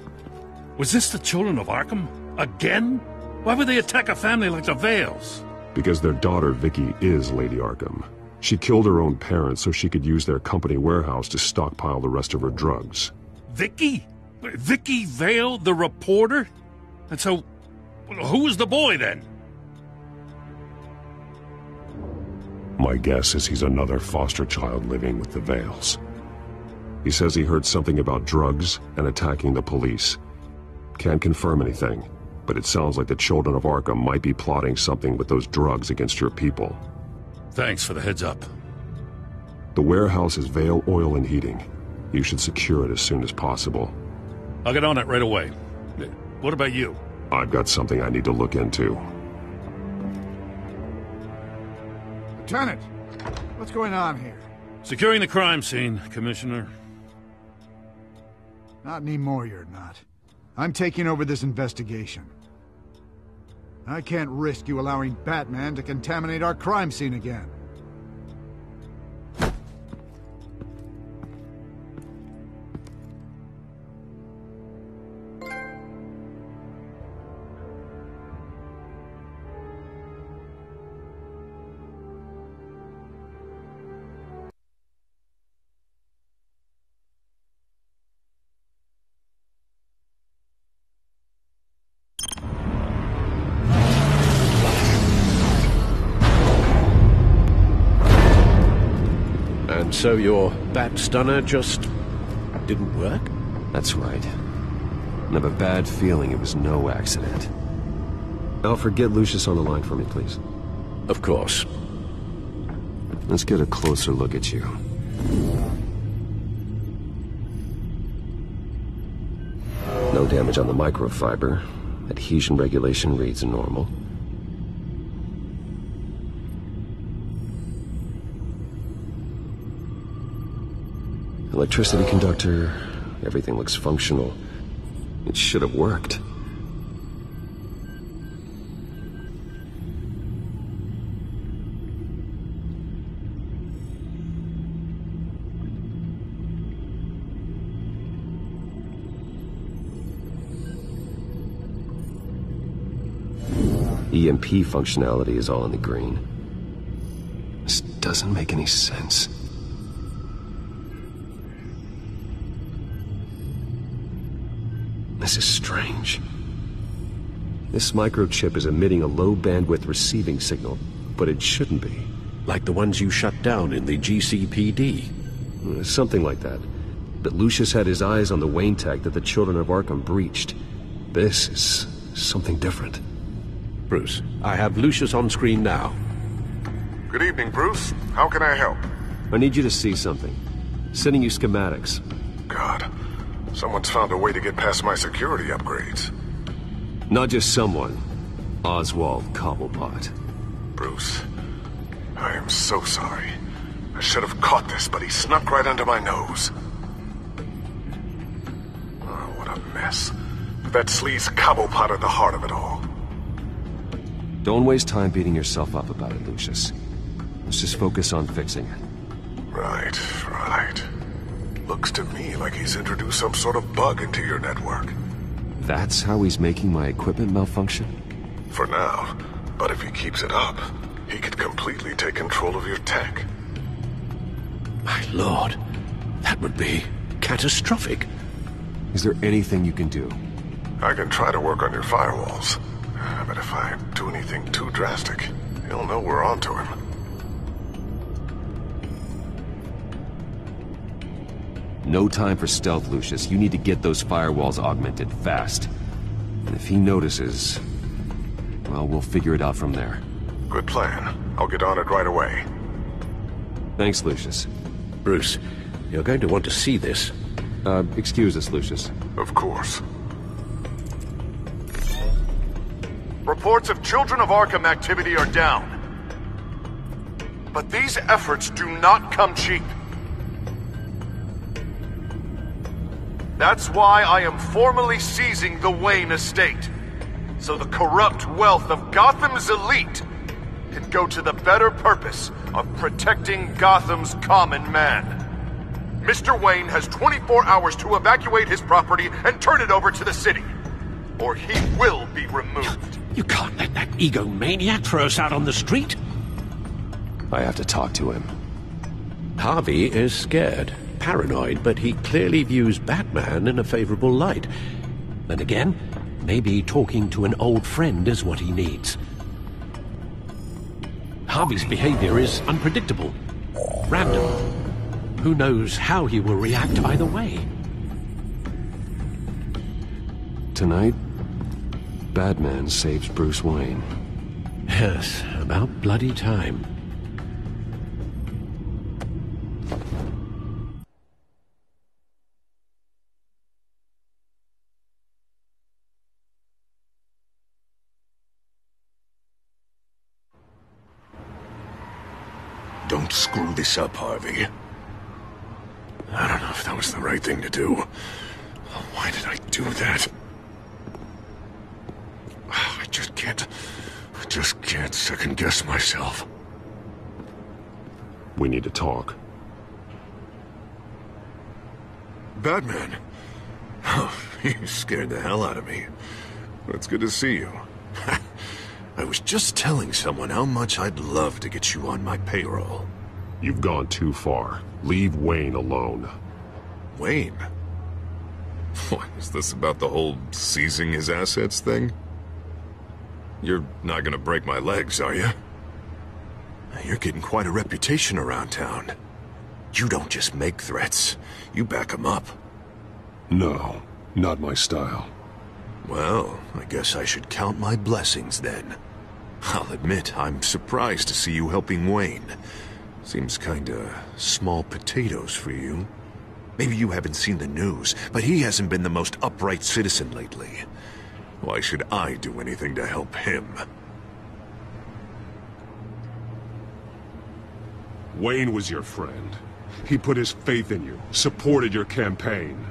[SPEAKER 2] Was this the children of Arkham? Again? Why would they attack a family like the Vales?
[SPEAKER 4] Because their daughter, Vicky, is Lady Arkham. She killed her own parents so she could use their company warehouse to stockpile the rest of her drugs.
[SPEAKER 2] Vicky? Vicky Vale, the reporter? And so, who was the boy then?
[SPEAKER 4] My guess is he's another foster child living with the Vales. He says he heard something about drugs and attacking the police. Can't confirm anything, but it sounds like the children of Arkham might be plotting something with those drugs against your people.
[SPEAKER 2] Thanks for the heads up.
[SPEAKER 4] The warehouse is Vale Oil and Heating. You should secure it as soon as possible.
[SPEAKER 2] I'll get on it right away. What about you?
[SPEAKER 4] I've got something I need to look into.
[SPEAKER 18] Lieutenant, what's going on here?
[SPEAKER 2] Securing the crime scene, Commissioner.
[SPEAKER 18] Not anymore, you're not. I'm taking over this investigation. I can't risk you allowing Batman to contaminate our crime scene again.
[SPEAKER 13] So your bat stunner just didn't work?
[SPEAKER 4] That's right. I have a bad feeling it was no accident. Alfred, get Lucius on the line for me, please.
[SPEAKER 13] Of course.
[SPEAKER 4] Let's get a closer look at you. No damage on the microfiber. Adhesion regulation reads normal. Electricity conductor, everything looks functional. It should have worked. EMP functionality is all in the green. This doesn't make any sense. This is strange. This microchip is emitting a low-bandwidth receiving signal, but it shouldn't be.
[SPEAKER 13] Like the ones you shut down in the GCPD?
[SPEAKER 4] Something like that. But Lucius had his eyes on the Wayne tag that the Children of Arkham breached. This is something different.
[SPEAKER 13] Bruce, I have Lucius on screen now.
[SPEAKER 11] Good evening, Bruce. How can I help?
[SPEAKER 4] I need you to see something. Sending you schematics.
[SPEAKER 11] God. Someone's found a way to get past my security upgrades.
[SPEAKER 4] Not just someone. Oswald Cobblepot.
[SPEAKER 11] Bruce, I am so sorry. I should have caught this, but he snuck right under my nose. Oh, what a mess. But that sleaze Cobblepot at the heart of it all.
[SPEAKER 4] Don't waste time beating yourself up about it, Lucius. Let's just focus on fixing it.
[SPEAKER 11] Right. Looks to me like he's introduced some sort of bug into your network.
[SPEAKER 4] That's how he's making my equipment malfunction?
[SPEAKER 11] For now. But if he keeps it up, he could completely take control of your tech.
[SPEAKER 13] My lord, that would be catastrophic.
[SPEAKER 4] Is there anything you can do?
[SPEAKER 11] I can try to work on your firewalls. But if I do anything too drastic, he'll know we're onto him.
[SPEAKER 4] No time for stealth, Lucius. You need to get those firewalls augmented fast. And if he notices, well, we'll figure it out from there.
[SPEAKER 11] Good plan. I'll get on it right away.
[SPEAKER 4] Thanks, Lucius.
[SPEAKER 13] Bruce, you're going to want to see this.
[SPEAKER 4] Excuse us, Lucius.
[SPEAKER 11] Of course. Reports of Children of Arkham activity are down. But these efforts do not come cheap. That's why I am formally seizing the Wayne estate, so the corrupt wealth of Gotham's elite can go to the better purpose of protecting Gotham's common man. Mr. Wayne has 24 hours to evacuate his property and turn it over to the city, or he will be removed.
[SPEAKER 13] You can't let that egomaniac throw us out on the street.
[SPEAKER 4] I have to talk to him.
[SPEAKER 13] Harvey is scared. Paranoid, but he clearly views Batman in a favorable light. Then again, maybe talking to an old friend is what he needs. Harvey's behavior is unpredictable, random. Who knows how he will react either way?
[SPEAKER 4] Tonight, Batman saves Bruce Wayne.
[SPEAKER 13] Yes, about bloody time.
[SPEAKER 11] Don't screw this up, Harvey. I don't know if that was the right thing to do. Why did I do that? I just can't can't second-guess myself.
[SPEAKER 4] We need to talk.
[SPEAKER 11] Batman. Oh, you scared the hell out of me. It's good to see you. I was just telling someone how much I'd love to get you on my payroll.
[SPEAKER 4] You've gone too far. Leave Wayne alone.
[SPEAKER 11] Wayne? What, is this about the whole seizing his assets thing? You're not gonna break my legs, are you? You're getting quite a reputation around town. You don't just make threats, you back them up.
[SPEAKER 4] No, not my style.
[SPEAKER 11] Well, I guess I should count my blessings then. I'll admit, I'm surprised to see you helping Wayne. Seems kinda small potatoes for you. Maybe you haven't seen the news, but he hasn't been the most upright citizen lately. Why should I do anything to help him?
[SPEAKER 4] Wayne was your friend. He put his faith in you, supported your campaign.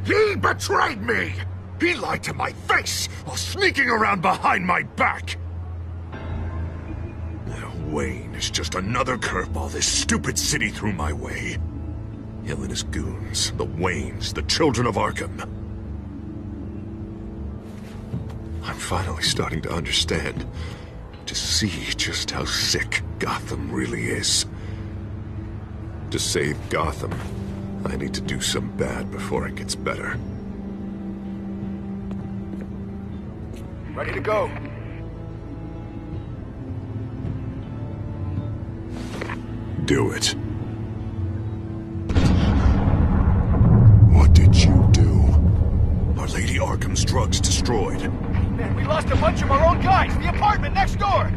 [SPEAKER 11] He betrayed me! He lied to my face while sneaking around behind my back! Wayne is just another curveball this stupid city threw my way. Him and his goons, the Waynes, the children of Arkham. I'm finally starting to understand, to see just how sick Gotham really is. To save Gotham, I need to do some bad before it gets better.
[SPEAKER 2] Ready to go.
[SPEAKER 11] Do it. What did you do? Our Lady Arkham's drugs destroyed.
[SPEAKER 2] Man, we lost a bunch of our own guys. The apartment next door.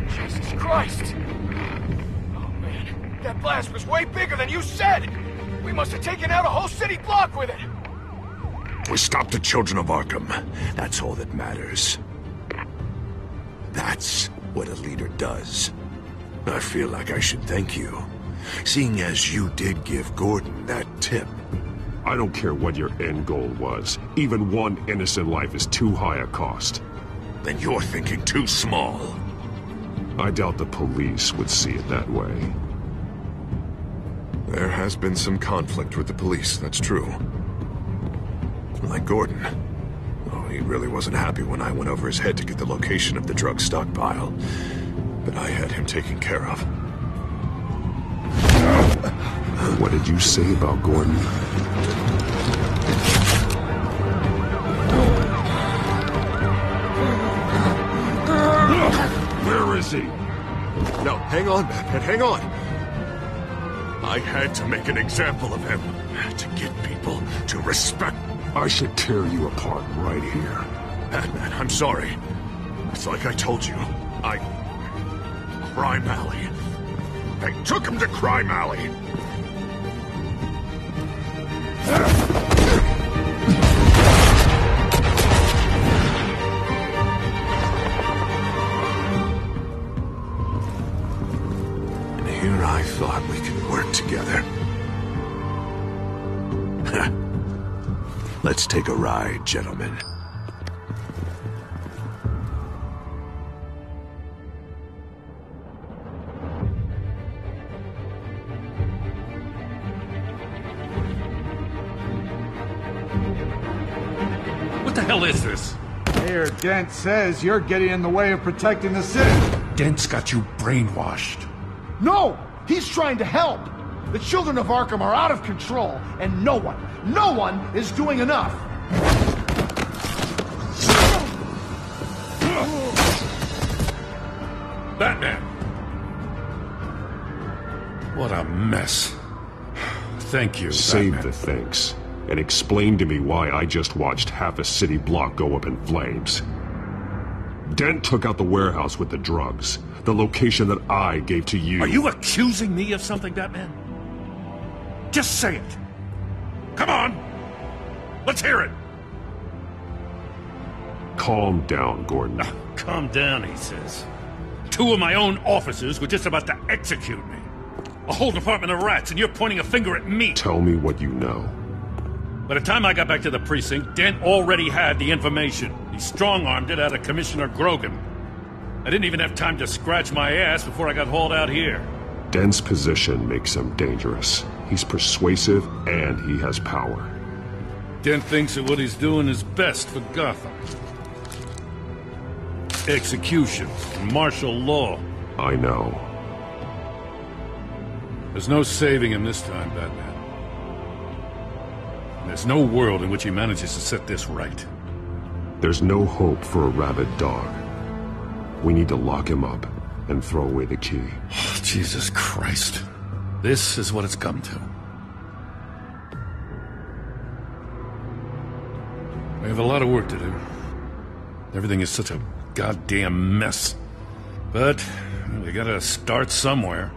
[SPEAKER 2] Jesus Christ. Oh, man. That blast was way bigger than you said. We must have taken out a whole city block with it.
[SPEAKER 11] We stopped the children of Arkham. That's all that matters. That's what a leader does. I feel like I should thank you, seeing as you did give Gordon that tip.
[SPEAKER 4] I don't care what your end goal was. Even one innocent life is too high a cost.
[SPEAKER 11] Then you're thinking too small.
[SPEAKER 4] I doubt the police would see it that way.
[SPEAKER 11] There has been some conflict with the police, that's true. Like Gordon. Oh, he really wasn't happy when I went over his head to get the location of the drug stockpile. But I had him taken care of.
[SPEAKER 4] What did you say about Gordon? Where is he?
[SPEAKER 11] No, hang on, Batman, hang on. I had to make an example of him. To get people to respect.
[SPEAKER 4] I should tear you apart right here.
[SPEAKER 11] Batman, I'm sorry. It's like I told you. Crime Alley. They took him to Crime Alley. And here I thought we could work together. Let's take a ride, gentlemen.
[SPEAKER 19] What the hell is this?
[SPEAKER 18] Mayor Dent says you're getting in the way of protecting the city.
[SPEAKER 19] Dent's got you brainwashed.
[SPEAKER 2] No! He's trying to help! The children of Arkham are out of control, and no one is doing enough!
[SPEAKER 19] Batman! What a mess. Thank you,
[SPEAKER 4] Save
[SPEAKER 19] Batman.
[SPEAKER 4] the thanks, and explain to me why I just watched half a city block go up in flames. Dent took out the warehouse with the drugs, the location that I gave to you.
[SPEAKER 19] Are you accusing me of something, Batman? Just say it. Come on! Let's hear it!
[SPEAKER 4] Calm down, Gordon.
[SPEAKER 19] Calm down, he says. 2 of my own officers were just about to execute me. A whole department of rats, and you're pointing a finger at me.
[SPEAKER 4] Tell me what you know.
[SPEAKER 19] By the time I got back to the precinct, Dent already had the information. He strong-armed it out of Commissioner Grogan. I didn't even have time to scratch my ass before I got hauled out here.
[SPEAKER 20] Dent's position makes him dangerous. He's persuasive, and he has power.
[SPEAKER 19] Dent thinks that what he's doing is best for Gotham. Execution, martial law.
[SPEAKER 20] I know.
[SPEAKER 19] There's no saving him this time, Batman. There's no world in which he manages to set this right.
[SPEAKER 20] There's no hope for a rabid dog. We need to lock him up and throw away the key.
[SPEAKER 19] Oh, Jesus Christ. This is what it's come to. We have a lot of work to do. Everything is such a goddamn mess. But we gotta start somewhere.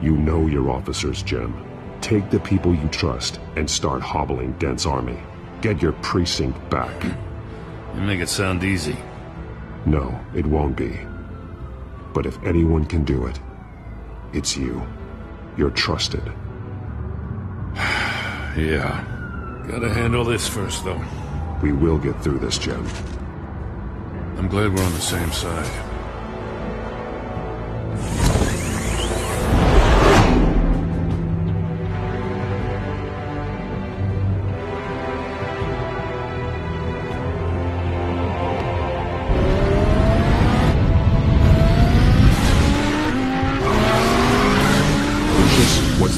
[SPEAKER 20] You know your officers, Jim. Take the people you trust and start hobbling Dent's army. Get your precinct back.
[SPEAKER 19] You make it sound easy.
[SPEAKER 20] No, it won't be. But if anyone can do it, it's you. You're trusted.
[SPEAKER 19] Yeah. Gotta handle this first, though.
[SPEAKER 20] We will get through this, Jim.
[SPEAKER 19] I'm glad we're on the same side.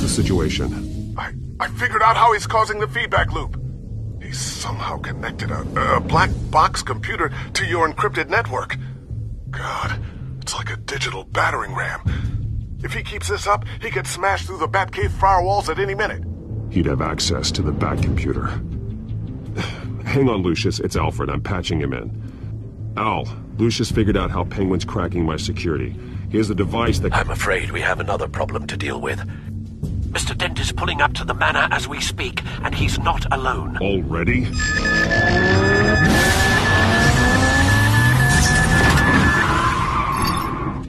[SPEAKER 20] Situation.
[SPEAKER 11] I figured out how he's causing the feedback loop. He's somehow connected a black box computer to your encrypted network. God, it's like a digital battering ram. If he keeps this up, he could smash through the Batcave firewalls at any minute.
[SPEAKER 20] He'd have access to the Bat computer. Hang on, Lucius. It's Alfred. I'm patching him in. Al, Lucius figured out how Penguin's cracking my security. He has a device that...
[SPEAKER 13] I'm afraid we have another problem to deal with. Mr. Dent is pulling up to the manor as we speak, and he's not alone.
[SPEAKER 20] Already?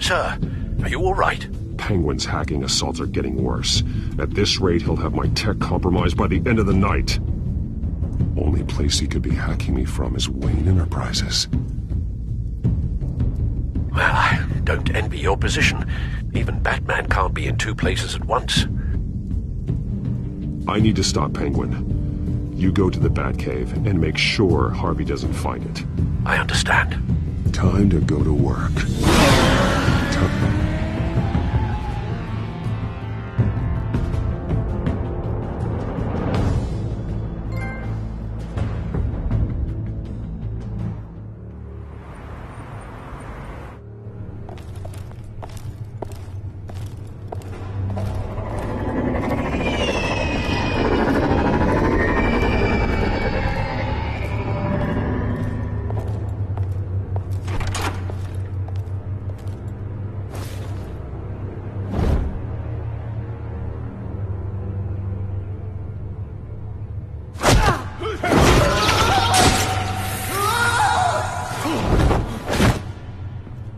[SPEAKER 13] Sir, are you all right?
[SPEAKER 20] Penguin's hacking assaults are getting worse. At this rate, he'll have my tech compromised by the end of the night. Only place he could be hacking me from is Wayne Enterprises.
[SPEAKER 13] Well, I don't envy your position. Even Batman can't be in two places at once.
[SPEAKER 20] I need to stop Penguin. You go to the Batcave and make sure Harvey doesn't find it.
[SPEAKER 13] I understand.
[SPEAKER 20] Time to go to work.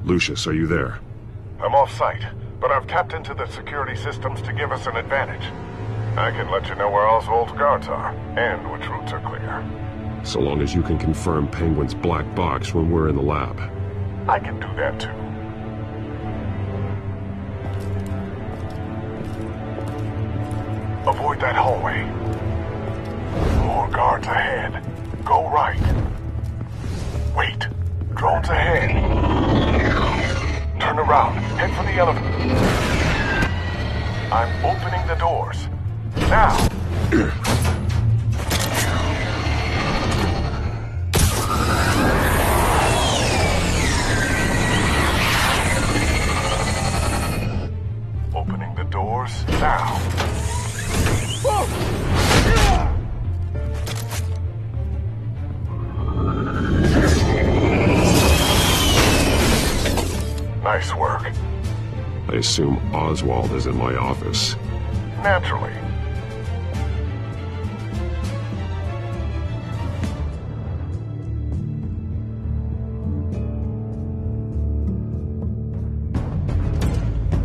[SPEAKER 20] Lucius, are you there?
[SPEAKER 11] I'm off-site, but I've tapped into the security systems to give us an advantage. I can let you know where Oswald's guards are, and which routes are clear.
[SPEAKER 20] So long as you can confirm Penguin's black box when we're in the lab.
[SPEAKER 11] I can do that too. Avoid that hallway. More guards ahead. Go right. Wait. Drones ahead. Turn around. Head for the elevator. I'm opening the doors. Now! Opening the doors now. Nice work.
[SPEAKER 20] I assume Oswald is in my office.
[SPEAKER 11] Naturally.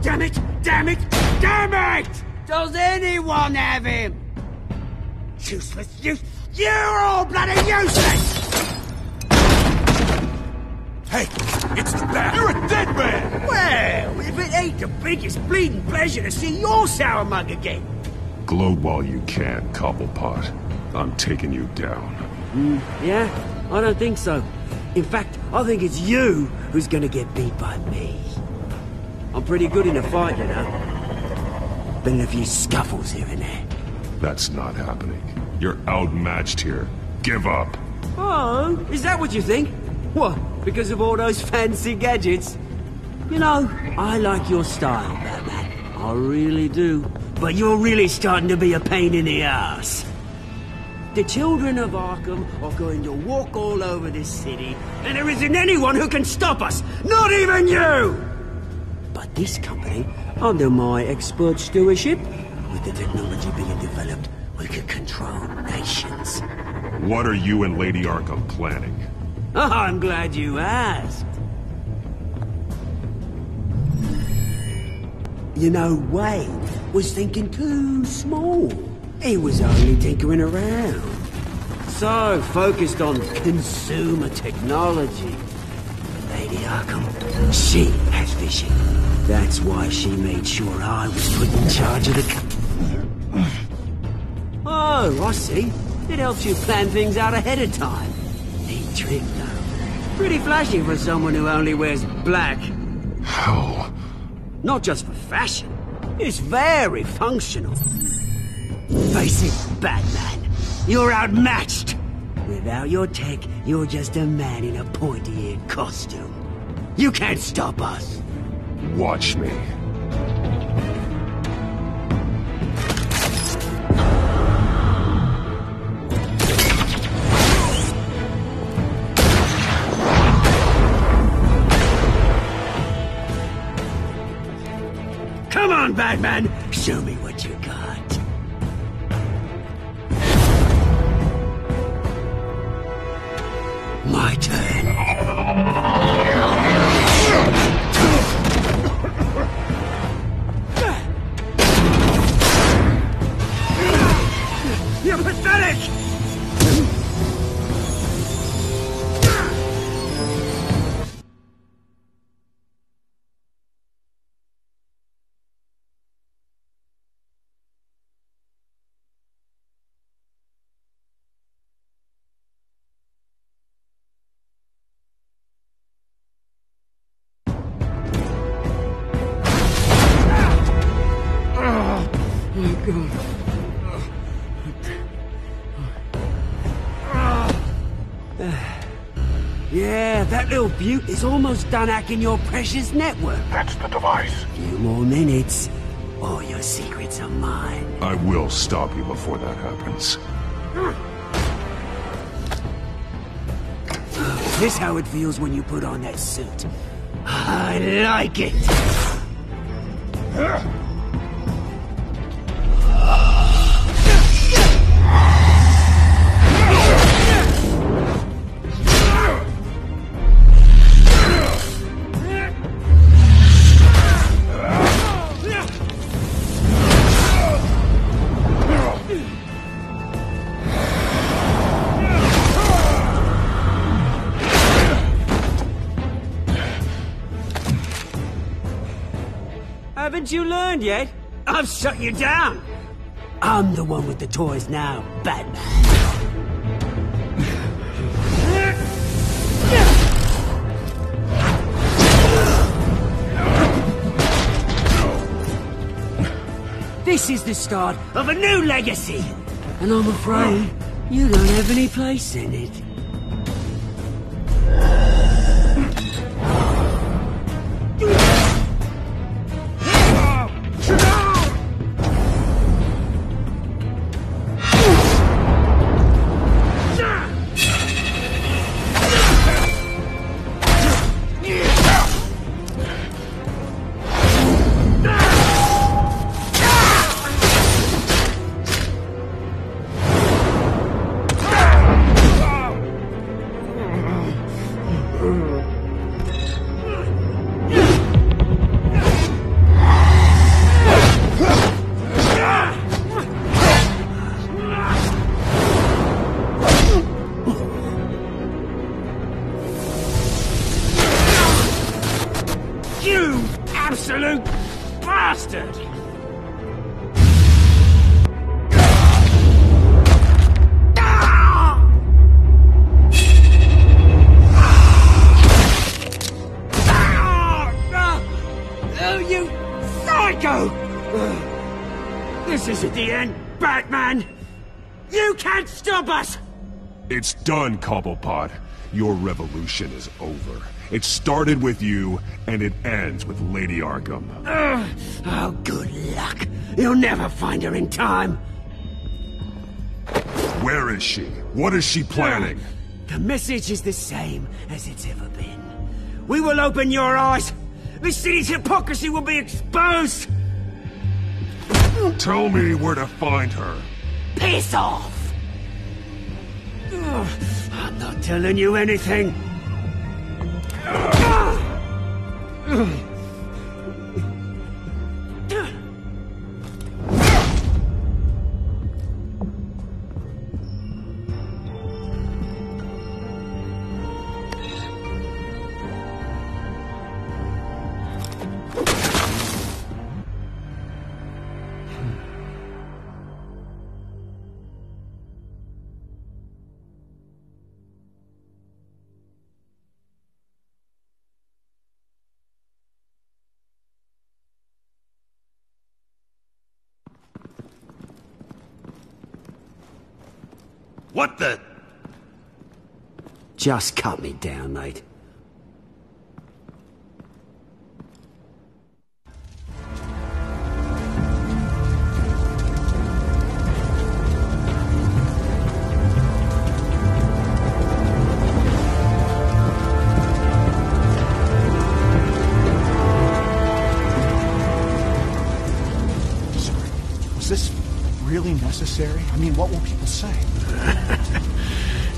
[SPEAKER 1] Damn it! Damn it! Damn it! Does anyone have him? Useless,
[SPEAKER 10] You're all bloody useless!
[SPEAKER 6] Hey, it's the Bat. You're a dead man!
[SPEAKER 10] Well, if it ain't the biggest bleeding pleasure to see your sour mug again.
[SPEAKER 20] Gloat while you can, Cobblepot. I'm taking you down.
[SPEAKER 10] Yeah? I don't think so. In fact, I think it's you who's gonna get beat by me. I'm pretty good in a fight, you know. Been in a few scuffles here and there.
[SPEAKER 20] That's not happening. You're outmatched here. Give up.
[SPEAKER 10] Oh, is that what you think? What, because of all those fancy gadgets? You know, I like your style, Batman. I really do. But you're really starting to be a pain in the ass. The children of Arkham are going to walk all over this city, and there isn't anyone who can stop us! Not even you! But this company, under my expert stewardship, with the technology being developed, we could control nations.
[SPEAKER 20] What are you and Lady Arkham planning?
[SPEAKER 10] Oh, I'm glad you asked. You know, Wayne was thinking too small. He was only tinkering around. So focused on consumer technology. But Lady Arkham, she has vision. That's why she made sure I was put in charge of the Oh, I see. It helps you plan things out ahead of time. Neat trick, though. Pretty flashy for someone who only wears black.
[SPEAKER 20] How?
[SPEAKER 10] Not just for fashion. It's very functional. Face it, Batman. You're outmatched. Without your tech, you're just a man in a pointy-eared costume. You can't stop us.
[SPEAKER 20] Watch me.
[SPEAKER 10] Come on, Batman! Show me what you got. My turn. You're pathetic! Yeah, that little beaut is almost done hacking your precious network.
[SPEAKER 11] That's the device.
[SPEAKER 10] Few more minutes. All your secrets are mine.
[SPEAKER 20] I will stop you before that happens.
[SPEAKER 10] Is this how it feels when you put on that suit? I like it! Haven't you learned yet? I've shut you down! I'm the one with the toys now, Batman. This is the start of a new legacy! And I'm afraid you don't have any place in it. Batman! You can't stop us!
[SPEAKER 20] It's done, Cobblepot. Your revolution is over. It started with you, and it ends with Lady Arkham.
[SPEAKER 10] Oh, good luck. You'll never find her in time.
[SPEAKER 20] Where is she? What is she planning?
[SPEAKER 10] The message is the same as it's ever been. We will open your eyes. This city's hypocrisy will be exposed.
[SPEAKER 20] Tell me where to find her.
[SPEAKER 10] Piss off! I'm not telling you anything.
[SPEAKER 13] What the?
[SPEAKER 10] Just cut me down, mate.
[SPEAKER 18] Was this really necessary? I mean, what will people say?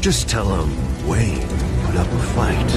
[SPEAKER 13] Just tell him Wayne put up a fight.